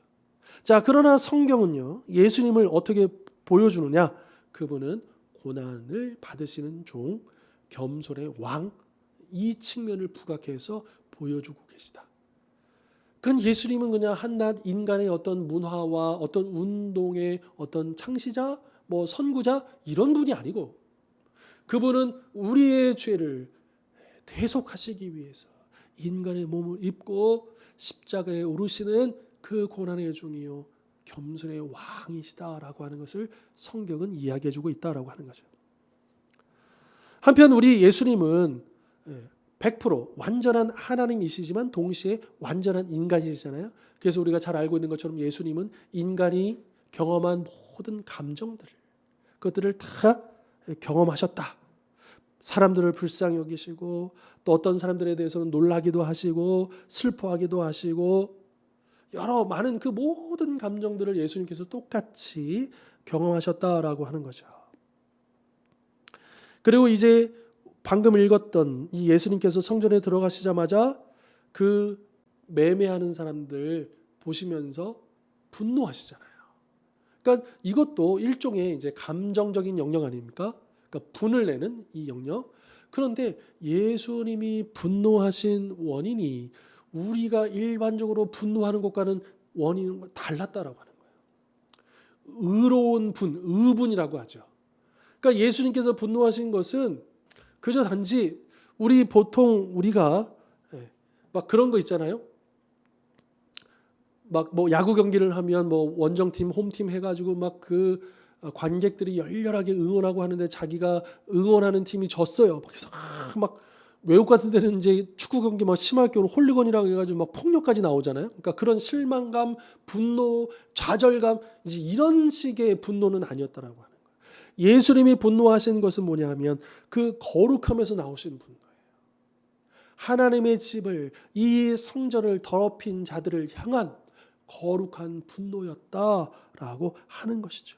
자, 그러나 성경은요, 예수님을 어떻게 보여주느냐? 그분은 고난을 받으시는 종, 겸손의 왕, 이 측면을 부각해서 보여주고 계시다. 그건 예수님은 그냥 한낱 인간의 어떤 문화와 어떤 운동의 어떤 창시자, 선구자, 이런 분이 아니고, 그분은 우리의 죄를 대속하시기 위해서 인간의 몸을 입고 십자가에 오르시는 그 고난의 종이요 겸손의 왕이시다라고 하는 것을 성경은 이야기해주고 있다라고 하는 거죠. 한편 우리 예수님은 100% 완전한 하나님이시지만 동시에 완전한 인간이시잖아요. 그래서 우리가 잘 알고 있는 것처럼 예수님은 인간이 경험한 모든 감정들을, 그것들을 다 경험하셨다. 사람들을 불쌍히 여기시고, 또 어떤 사람들에 대해서는 놀라기도 하시고 슬퍼하기도 하시고, 여러 많은 그 모든 감정들을 예수님께서 똑같이 경험하셨다라고 하는 거죠. 그리고 이제 방금 읽었던 이 예수님께서 성전에 들어가시자마자 그 매매하는 사람들 보시면서 분노하시잖아요. 그러니까 이것도 일종의 이제 감정적인 영역 아닙니까? 그러니까 분을 내는 이 영역. 그런데 예수님이 분노하신 원인이 우리가 일반적으로 분노하는 것과는 원인은 달랐다라고 하는 거예요. 의로운 분, 의분이라고 하죠. 그러니까 예수님께서 분노하신 것은 그저 단지 우리가 막 그런 거 있잖아요. 막 야구 경기를 하면 원정팀, 홈팀 해가지고 막 그 관객들이 열렬하게 응원하고 하는데 자기가 응원하는 팀이 졌어요. 그래서 막 외국 같은 데는 이제 축구 경기 막 심할 경우 홀리건이라고 해가지고 막 폭력까지 나오잖아요. 그러니까 그런 실망감, 분노, 좌절감, 이제 이런 식의 분노는 아니었다라고 하는 거예요. 예수님이 분노하신 것은 뭐냐면 그 거룩함에서 나오신 분노예요. 하나님의 집을, 이 성전을 더럽힌 자들을 향한 거룩한 분노였다라고 하는 것이죠.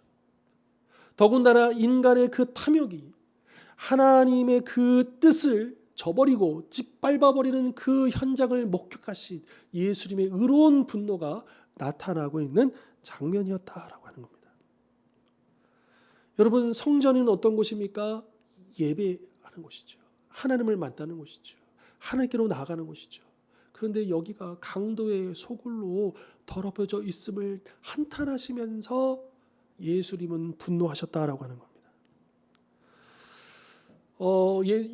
더군다나 인간의 그 탐욕이 하나님의 그 뜻을 저버리고 짓밟아버리는 그 현장을 목격하신 예수님의 의로운 분노가 나타나고 있는 장면이었다라고 하는 겁니다. 여러분, 성전은 어떤 곳입니까? 예배하는 곳이죠. 하나님을 만나는 곳이죠. 하나님께로 나아가는 곳이죠. 그런데 여기가 강도의 소굴로 더럽혀져 있음을 한탄하시면서 예수님은 분노하셨다라고 하는 겁니다.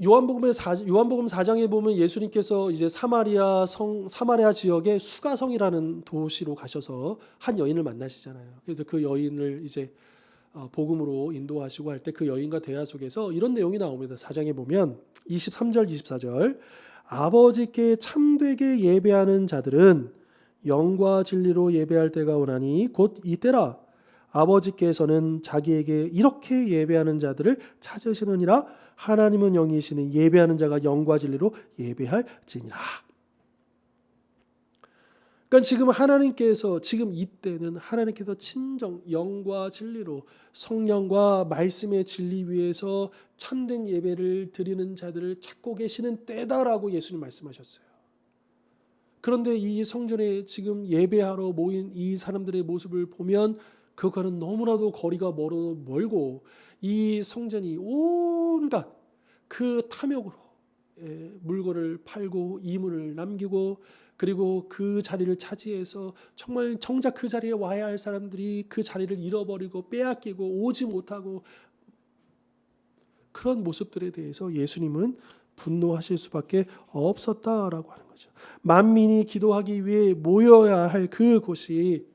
요한복음 4장에 보면 예수님께서 이제 사마리아 지역의 수가성이라는 도시로 가셔서 한 여인을 만나시잖아요. 그래서 그 여인을 이제 복음으로 인도하시고 할 때 그 여인과 대화 속에서 이런 내용이 나옵니다. 4장에 보면 23절 24절, 아버지께 참되게 예배하는 자들은 영과 진리로 예배할 때가 오나니 곧 이때라. 아버지께서는 자기에게 이렇게 예배하는 자들을 찾으시느니라. 하나님은 영이시니 예배하는 자가 영과 진리로 예배할지니라. 그러니까 지금 이때는 하나님께서 친정 영과 진리로 성령과 말씀의 진리 위에서 참된 예배를 드리는 자들을 찾고 계시는 때다라고 예수님 말씀하셨어요. 그런데 이 성전에 지금 예배하러 모인 이 사람들의 모습을 보면 그거는 너무나도 거리가 멀고 이 성전이 온갖 그 탐욕으로 물건을 팔고 이물을 남기고, 그리고 그 자리를 차지해서 정말 정작 그 자리에 와야 할 사람들이 그 자리를 잃어버리고 빼앗기고 오지 못하고, 그런 모습들에 대해서 예수님은 분노하실 수밖에 없었다라고 하는 거죠. 만민이 기도하기 위해 모여야 할 그곳이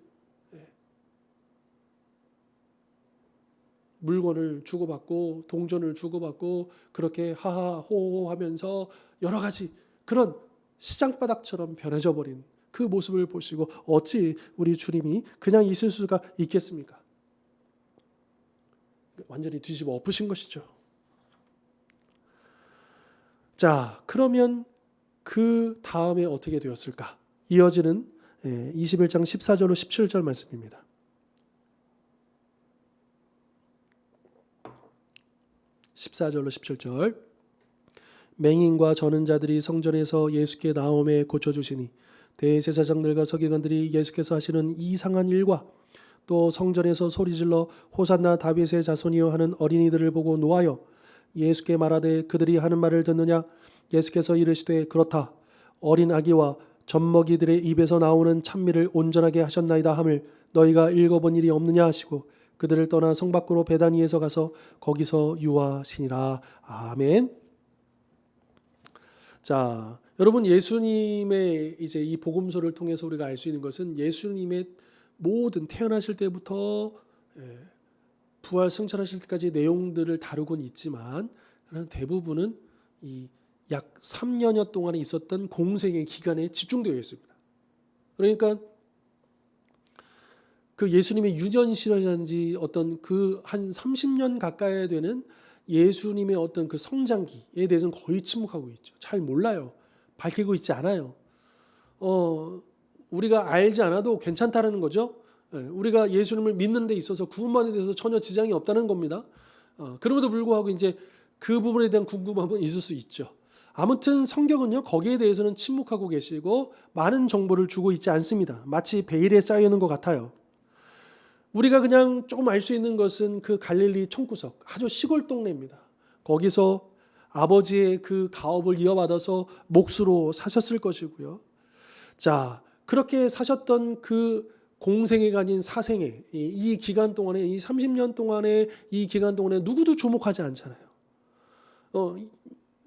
물건을 주고받고 동전을 주고받고 그렇게 하하호호 하면서 여러 가지 그런 시장바닥처럼 변해져 버린 그 모습을 보시고 어찌 우리 주님이 그냥 있을 수가 있겠습니까? 완전히 뒤집어 엎으신 것이죠. 자, 그러면 그 다음에 어떻게 되었을까? 이어지는 21장 14절로 17절 말씀입니다. 14절로 17절. 맹인과 저는 자들이 성전에서 예수께 나옴에 고쳐주시니 대제사장들과 서기관들이 예수께서 하시는 이상한 일과 또 성전에서 소리질러 호산나 다윗의 자손이여 하는 어린이들을 보고 노하여 예수께 말하되 그들이 하는 말을 듣느냐? 예수께서 이르시되 그렇다. 어린 아기와 젖먹이들의 입에서 나오는 찬미를 온전하게 하셨나이다 함을 너희가 읽어본 일이 없느냐 하시고 그들을 떠나 성 밖으로 베다니에서 가서 거기서 유하시니라. 아멘. 자, 여러분, 예수님의 이제 이 복음서를 통해서 우리가 알 수 있는 것은 예수님의 모든 태어나실 때부터 부활 승천하실 때까지 내용들을 다루곤 있지만 대부분은 이 약 3년여 동안에 있었던 공생의 기간에 집중되어 있습니다. 그러니까 그 예수님의 유전시라든지 어떤 그 한 30년 가까이 되는 예수님의 어떤 그 성장기에 대해서는 거의 침묵하고 있죠. 잘 몰라요. 밝히고 있지 않아요. 우리가 알지 않아도 괜찮다라는 거죠. 우리가 예수님을 믿는 데 있어서 구원만에 대해서 전혀 지장이 없다는 겁니다. 그럼에도 불구하고 이제 그 부분에 대한 궁금함은 있을 수 있죠. 아무튼 성경은요, 거기에 대해서는 침묵하고 계시고 많은 정보를 주고 있지 않습니다. 마치 베일에 쌓여 있는 것 같아요. 우리가 그냥 조금 알 수 있는 것은 그 갈릴리 총구석, 아주 시골 동네입니다. 거기서 아버지의 그 가업을 이어받아서 몫으로 사셨을 것이고요. 자, 그렇게 사셨던 그 공생애가 아닌 사생애, 이 기간 동안에, 이 30년 동안의 이 기간 동안에 누구도 주목하지 않잖아요.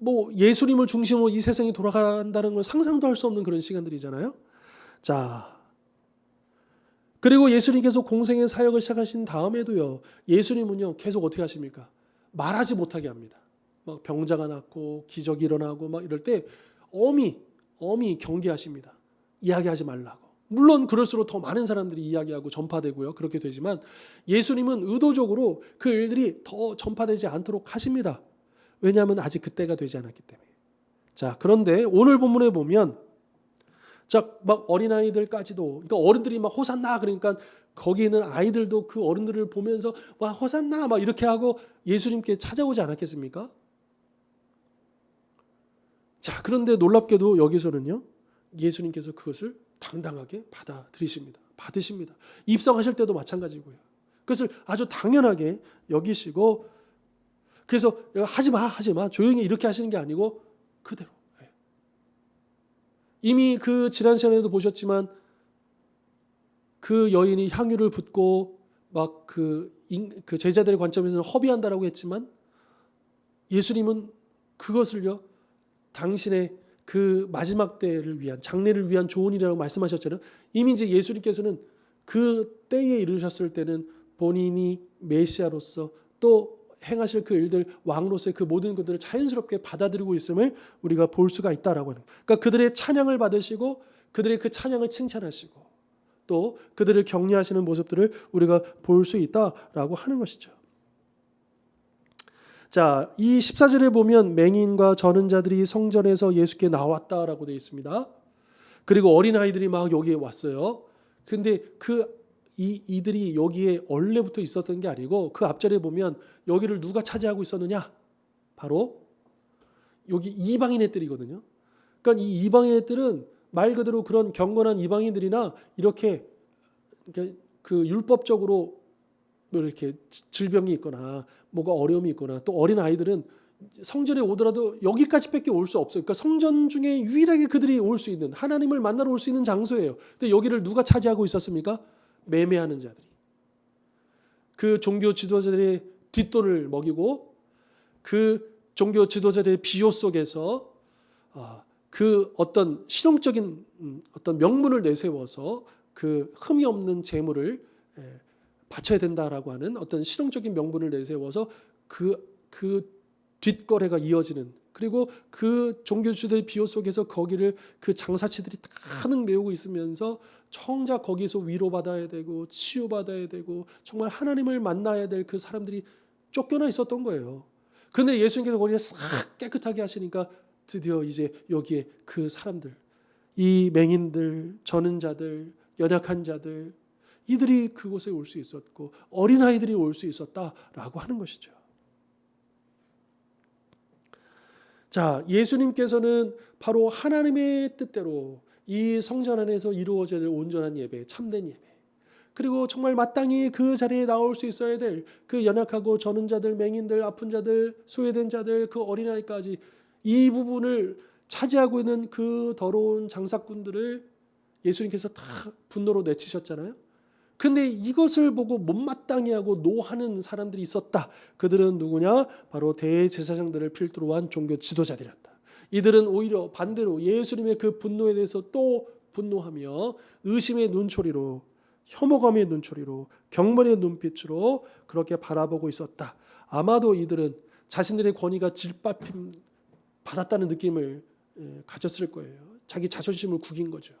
뭐 예수님을 중심으로 이 세상이 돌아간다는 걸 상상도 할 수 없는 그런 시간들이잖아요. 자, 그리고 예수님께서 공생의 사역을 시작하신 다음에도요, 예수님은요 계속 어떻게 하십니까? 말하지 못하게 합니다. 막 병자가 낫고 기적이 일어나고 막 이럴 때 엄히 경계하십니다. 이야기하지 말라고. 물론 그럴수록 더 많은 사람들이 이야기하고 전파되고요, 그렇게 되지만 예수님은 의도적으로 그 일들이 더 전파되지 않도록 하십니다. 왜냐하면 아직 그때가 되지 않았기 때문에. 자, 그런데 오늘 본문에 보면 자, 막 어린아이들까지도, 그러니까 어른들이 막 호산나 그러니까 거기 있는 아이들도 그 어른들을 보면서 와 호산나 막 이렇게 하고 예수님께 찾아오지 않았겠습니까? 자, 그런데 놀랍게도 여기서는요, 예수님께서 그것을 당당하게 받으십니다. 입성하실 때도 마찬가지고요. 그것을 아주 당연하게 여기시고, 그래서 하지 마 조용히 이렇게 하시는 게 아니고 그대로. 이미 그 지난 시간에도 보셨지만 그 여인이 향유를 붓고 막 그 제자들의 관점에서는 허비한다라고 했지만 예수님은 그것을요, 당신의 그 마지막 때를 위한, 장래를 위한 조언이라고 말씀하셨잖아요. 이미 이제 예수님께서는 그 때에 이르셨을 때는 본인이 메시아로서 또 행하실 그 일들, 왕으로서의 그 모든 것들을 자연스럽게 받아들이고 있음을 우리가 볼 수가 있다라고 하는. 그러니까 그들의 찬양을 받으시고 그들의 그 찬양을 칭찬하시고 또 그들을 격려하시는 모습들을 우리가 볼 수 있다라고 하는 것이죠. 자, 이 14절에 보면 맹인과 저는 자들이 성전에서 예수께 나왔다라고 되어 있습니다. 그리고 어린아이들이 막 여기에 왔어요. 근데 이들이 여기에 원래부터 있었던 게 아니고 그 앞절에 보면 여기를 누가 차지하고 있었느냐? 바로 여기 이방인 애들이거든요. 그러니까 이 이방인 애들은 말 그대로 그런 경건한 이방인들이나 이렇게 그 율법적으로 뭐 이렇게 질병이 있거나 뭐가 어려움이 있거나 또 어린 아이들은 성전에 오더라도 여기까지밖에 올 수 없어요. 그러니까 성전 중에 유일하게 그들이 올 수 있는, 하나님을 만나러 올 수 있는 장소예요. 근데 여기를 누가 차지하고 있었습니까? 매매하는 자들이. 그 종교 지도자들의 뒷돈을 먹이고 그 종교 지도자들의 비호 속에서 그 어떤 실용적인 어떤 명분을 내세워서 그 흠이 없는 재물을 바쳐야 된다라고 하는 어떤 실용적인 명분을 내세워서 그 뒷거래가 이어지는 그리고 그 종교 지도자들의 비호 속에서 거기를 그 장사치들이 가득 메우고 있으면서 정작 거기서 위로받아야 되고 치유받아야 되고 정말 하나님을 만나야 될 그 사람들이 쫓겨나 있었던 거예요. 그런데 예수님께서 거기를 싹 깨끗하게 하시니까 드디어 이제 여기에 그 사람들, 이 맹인들, 저는 자들, 연약한 자들, 이들이 그곳에 올 수 있었고 어린아이들이 올 수 있었다라고 하는 것이죠. 자, 예수님께서는 바로 하나님의 뜻대로 이 성전 안에서 이루어져야 될 온전한 예배, 참된 예배, 그리고 정말 마땅히 그 자리에 나올 수 있어야 될 그 연약하고 저는 자들, 맹인들, 아픈 자들, 소외된 자들, 그 어린아이까지 이 부분을 차지하고 있는 그 더러운 장사꾼들을 예수님께서 다 분노로 내치셨잖아요. 근데 이것을 보고 못마땅해 하고 노하는 사람들이 있었다. 그들은 누구냐? 바로 대제사장들을 필두로 한 종교 지도자들이었다. 이들은 오히려 반대로 예수님의 그 분노에 대해서 또 분노하며 의심의 눈초리로, 혐오감의 눈초리로, 경멸의 눈빛으로 그렇게 바라보고 있었다. 아마도 이들은 자신들의 권위가 짓밟힘 받았다는 느낌을 가졌을 거예요. 자기 자존심을 구긴 거죠.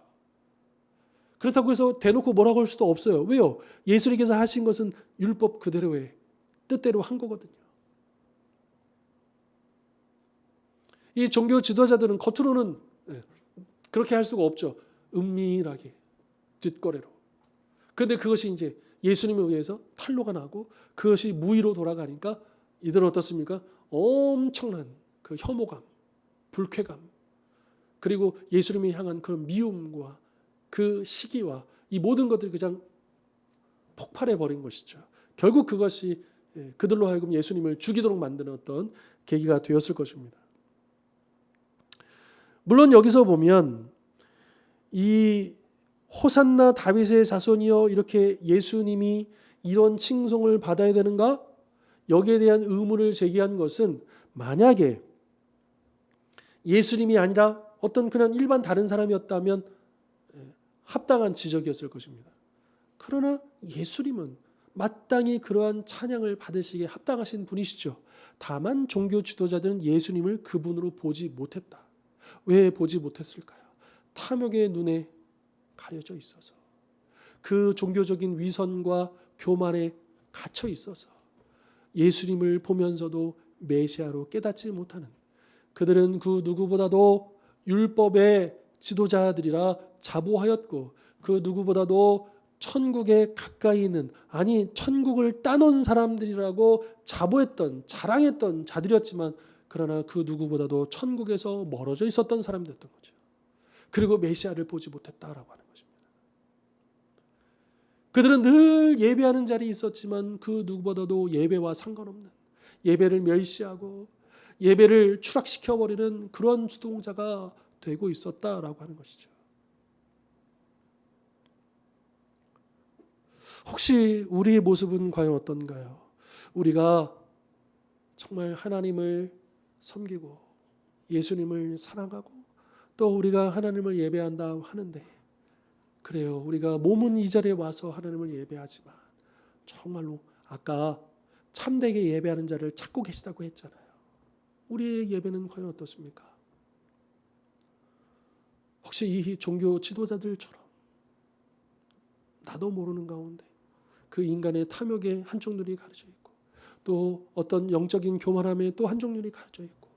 그렇다고 해서 대놓고 뭐라고 할 수도 없어요. 왜요? 예수님께서 하신 것은 율법 그대로의 뜻대로 한 거거든요. 이 종교 지도자들은 겉으로는 그렇게 할 수가 없죠. 은밀하게, 뒷거래로. 그런데 그것이 이제 예수님에 의해서 탄로가 나고 그것이 무의로 돌아가니까 이들은 어떻습니까? 엄청난 그 혐오감, 불쾌감, 그리고 예수님을 향한 그런 미움과 그 시기와 이 모든 것들이 그냥 폭발해 버린 것이죠. 결국 그것이 그들로 하여금 예수님을 죽이도록 만드는 어떤 계기가 되었을 것입니다. 물론 여기서 보면 이 호산나 다윗의 자손이여 이렇게 예수님이 이런 칭송을 받아야 되는가? 여기에 대한 의문을 제기한 것은 만약에 예수님이 아니라 어떤 그냥 일반 다른 사람이었다면 합당한 지적이었을 것입니다. 그러나 예수님은 마땅히 그러한 찬양을 받으시기에 합당하신 분이시죠. 다만 종교 지도자들은 예수님을 그분으로 보지 못했다. 왜 보지 못했을까요? 탐욕의 눈에 가려져 있어서, 그 종교적인 위선과 교만에 갇혀 있어서 예수님을 보면서도 메시아로 깨닫지 못하는, 그들은 그 누구보다도 율법의 지도자들이라 자부하였고 그 누구보다도 천국에 가까이 있는, 아니 천국을 따놓은 사람들이라고 자부했던, 자랑했던 자들이었지만 그러나 그 누구보다도 천국에서 멀어져 있었던 사람들이었던 거죠. 그리고 메시아를 보지 못했다라고 하는 것입니다. 그들은 늘 예배하는 자리에 있었지만 그 누구보다도 예배와 상관없는, 예배를 멸시하고 예배를 추락시켜버리는 그런 주동자가 되고 있었다라고 하는 것이죠. 혹시 우리의 모습은 과연 어떤가요? 우리가 정말 하나님을 섬기고 예수님을 사랑하고 또 우리가 하나님을 예배한다 하는데, 그래요, 우리가 몸은 이 자리에 와서 하나님을 예배하지만 정말로 아까 참되게 예배하는 자를 찾고 계시다고 했잖아요. 우리의 예배는 과연 어떻습니까? 혹시 이 종교 지도자들처럼 나도 모르는 가운데 그 인간의 탐욕의 한쪽 눈이 가려져 있고 또 어떤 영적인 교만함에 또 한쪽 눈이 가려져 있고,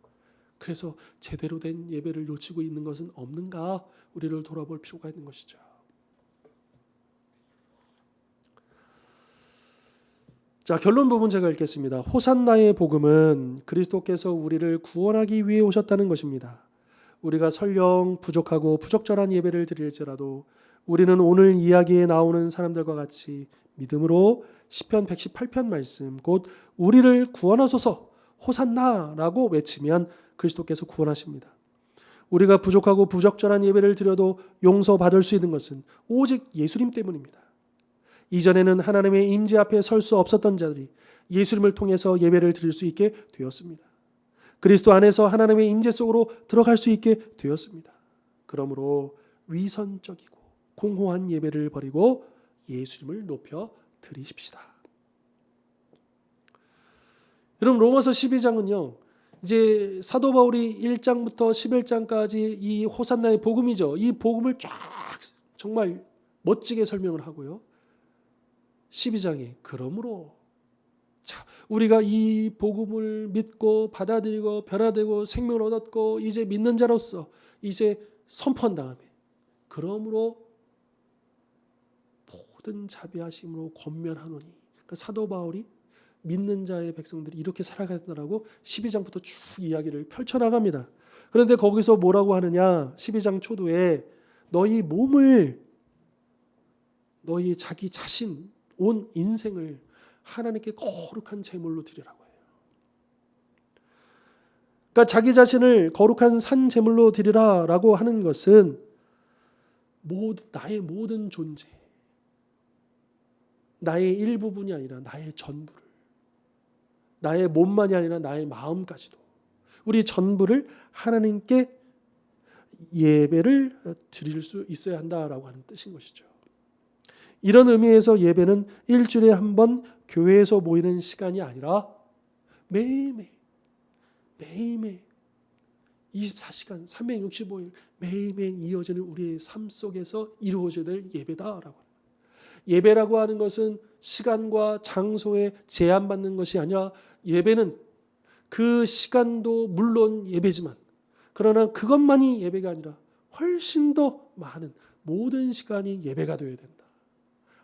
그래서 제대로 된 예배를 놓치고 있는 것은 없는가, 우리를 돌아볼 필요가 있는 것이죠. 자, 결론 부분 제가 읽겠습니다. 호산나의 복음은 그리스도께서 우리를 구원하기 위해 오셨다는 것입니다. 우리가 설령 부족하고 부적절한 예배를 드릴지라도 우리는 오늘 이야기에 나오는 사람들과 같이 믿음으로 시편 118편 말씀, 곧 우리를 구원하소서 호산나라고 외치면 그리스도께서 구원하십니다. 우리가 부족하고 부적절한 예배를 드려도 용서받을 수 있는 것은 오직 예수님 때문입니다. 이전에는 하나님의 임재 앞에 설 수 없었던 자들이 예수님을 통해서 예배를 드릴 수 있게 되었습니다. 그리스도 안에서 하나님의 임재 속으로 들어갈 수 있게 되었습니다. 그러므로 위선적이고 공허한 예배를 버리고 예수님을 높여 드리십시다. 여러분, 로마서 12장은요 이제 사도 바울이 1장부터 11장까지 이 호산나의 복음이죠. 이 복음을 쫙 정말 멋지게 설명을 하고요. 12장에 그러므로 자, 우리가 이 복음을 믿고 받아들이고 변화되고 생명을 얻었고 이제 믿는 자로서 이제 선포한 다음에 그러므로 모든 자비하심으로 권면하노니, 그러니까 사도 바울이 믿는 자의 백성들이 이렇게 살아가야 된다고 12장부터 쭉 이야기를 펼쳐나갑니다. 그런데 거기서 뭐라고 하느냐, 12장 초도에 너희 몸을, 너희 자기 자신, 온 인생을 하나님께 거룩한 제물로 드리라고 해요. 그러니까 자기 자신을 거룩한 산 제물로 드리라라고 하는 것은 나의 모든 존재, 나의 일부분이 아니라 나의 전부를, 나의 몸만이 아니라 나의 마음까지도, 우리 전부를 하나님께 예배를 드릴 수 있어야 한다라고 하는 뜻인 것이죠. 이런 의미에서 예배는 일주일에 한 번 교회에서 모이는 시간이 아니라 매일매일 24시간 365일 매일매일 이어지는 우리의 삶 속에서 이루어져야 될 예배다라고. 예배라고 하는 것은 시간과 장소에 제한받는 것이 아니라, 예배는 그 시간도 물론 예배지만 그러나 그것만이 예배가 아니라 훨씬 더 많은 모든 시간이 예배가 되어야 된다.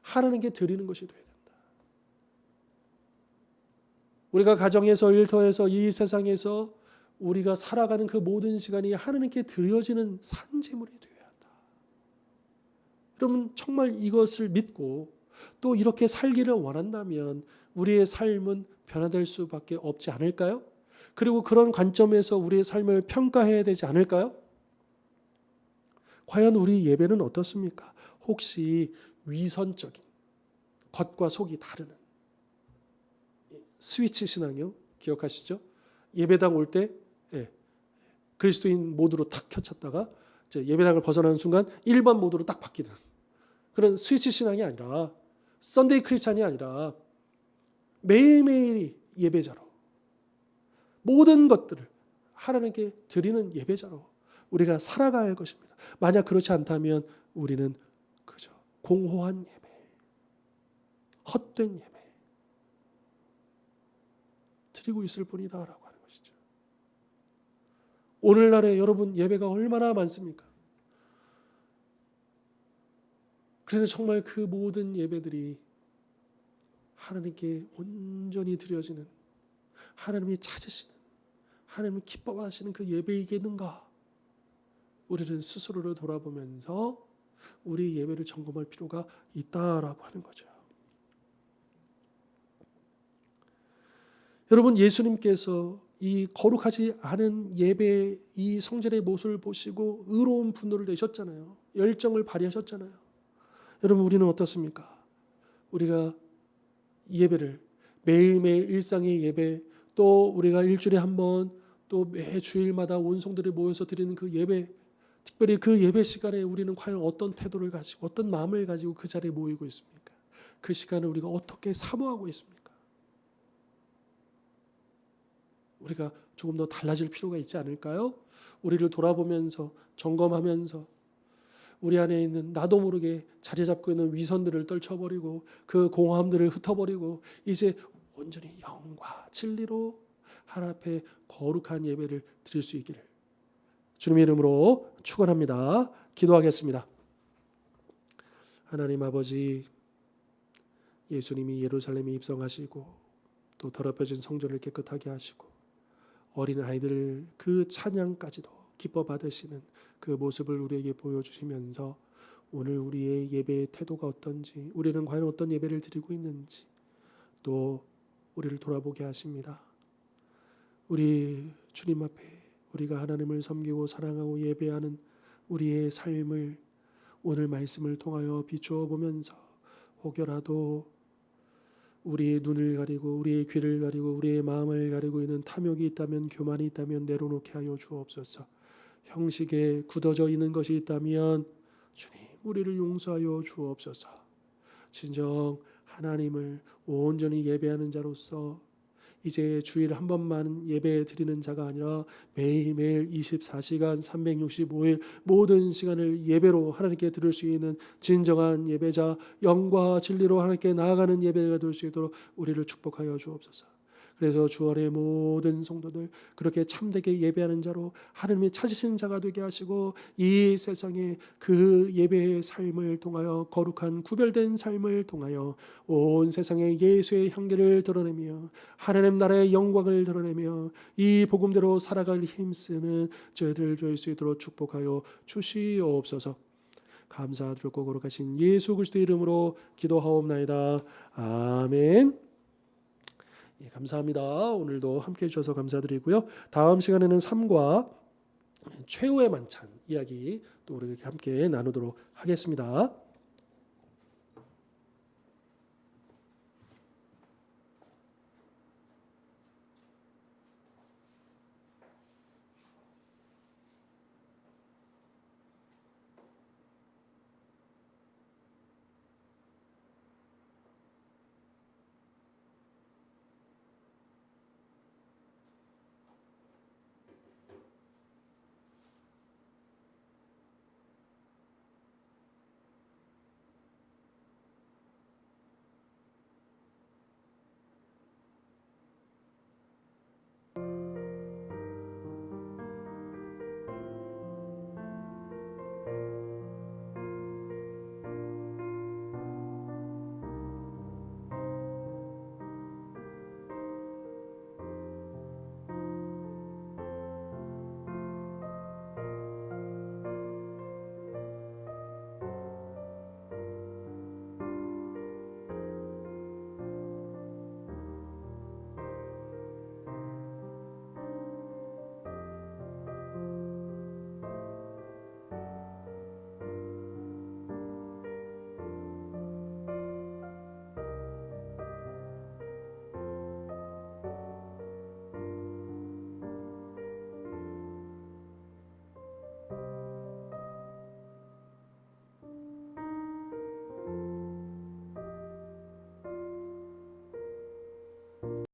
하나님께 드리는 것이 되어야 된다. 우리가 가정에서, 일터에서, 이 세상에서 우리가 살아가는 그 모든 시간이 하나님께 드려지는 산제물이 되어야 한다. 여러분, 정말 이것을 믿고 또 이렇게 살기를 원한다면 우리의 삶은 변화될 수밖에 없지 않을까요? 그리고 그런 관점에서 우리의 삶을 평가해야 되지 않을까요? 과연 우리 예배는 어떻습니까? 혹시 위선적인, 겉과 속이 다르는 스위치 신앙이요? 기억하시죠? 예배당 올 때 그리스도인 모드로 탁 켜쳤다가 예배당을 벗어나는 순간 일반 모드로 딱 바뀌는 그런 스위치 신앙이 아니라, 썬데이 크리스찬이 아니라 매일매일이 예배자로, 모든 것들을 하나님께 드리는 예배자로 우리가 살아가야 할 것입니다. 만약 그렇지 않다면 우리는 그저 공허한 예배, 헛된 예배 드리고 있을 뿐이다라고 하는 것이죠. 오늘날에 여러분 예배가 얼마나 많습니까? 그래서 정말 그 모든 예배들이 하나님께 온전히 드려지는, 하나님이 찾으시는, 하나님이 기뻐하시는 그 예배이겠는가? 우리는 스스로를 돌아보면서 우리 예배를 점검할 필요가 있다라고 하는 거죠. 여러분, 예수님께서 이 거룩하지 않은 예배, 이 성전의 모습을 보시고 의로운 분노를 내셨잖아요. 열정을 발휘하셨잖아요. 여러분, 우리는 어떻습니까? 우리가 예배를 매일매일 일상의 예배, 또 우리가 일주일에 한 번, 또 매 주일마다 온 성들이 모여서 드리는 그 예배, 특별히 그 예배 시간에 우리는 과연 어떤 태도를 가지고 어떤 마음을 가지고 그 자리에 모이고 있습니까? 그 시간을 우리가 어떻게 사모하고 있습니까? 우리가 조금 더 달라질 필요가 있지 않을까요? 우리를 돌아보면서 점검하면서 우리 안에 있는 나도 모르게 자리 잡고 있는 위선들을 떨쳐버리고 그 공허함들을 흩어버리고 이제 온전히 영과 진리로 하나님 앞에 거룩한 예배를 드릴 수 있기를 주님의 이름으로 축원합니다. 기도하겠습니다. 하나님 아버지, 예수님이 예루살렘에 입성하시고 또 더럽혀진 성전을 깨끗하게 하시고 어린 아이들 그 찬양까지도 기뻐 받으시는 그 모습을 우리에게 보여주시면서 오늘 우리의 예배의 태도가 어떤지, 우리는 과연 어떤 예배를 드리고 있는지 또 우리를 돌아보게 하십니다. 우리 주님 앞에 우리가 하나님을 섬기고 사랑하고 예배하는 우리의 삶을 오늘 말씀을 통하여 비추어 보면서 혹여라도 우리의 눈을 가리고 우리의 귀를 가리고 우리의 마음을 가리고 있는 탐욕이 있다면, 교만이 있다면 내려놓게 하여 주옵소서. 형식에 굳어져 있는 것이 있다면 주님 우리를 용서하여 주옵소서. 진정 하나님을 온전히 예배하는 자로서 이제 주일 한 번만 예배 드리는 자가 아니라 매일매일 24시간 365일 모든 시간을 예배로 하나님께 드릴 수 있는 진정한 예배자, 영과 진리로 하나님께 나아가는 예배가 될 수 있도록 우리를 축복하여 주옵소서. 그래서 주월의 모든 성도들 그렇게 참되게 예배하는 자로 하나님이 찾으시는 자가 되게 하시고, 이 세상에 그 예배의 삶을 통하여 거룩한 구별된 삶을 통하여 온 세상에 예수의 향기를 드러내며 하나님 나라의 영광을 드러내며 이 복음대로 살아갈 힘쓰는 저희들 될 수 있도록 축복하여 주시옵소서. 감사드리고 거룩하신 예수 그리스도의 이름으로 기도하옵나이다. 아멘. 예, 감사합니다. 오늘도 함께 해주셔서 감사드리고요. 다음 시간에는 삶과 최후의 만찬 이야기 또 우리 함께 나누도록 하겠습니다.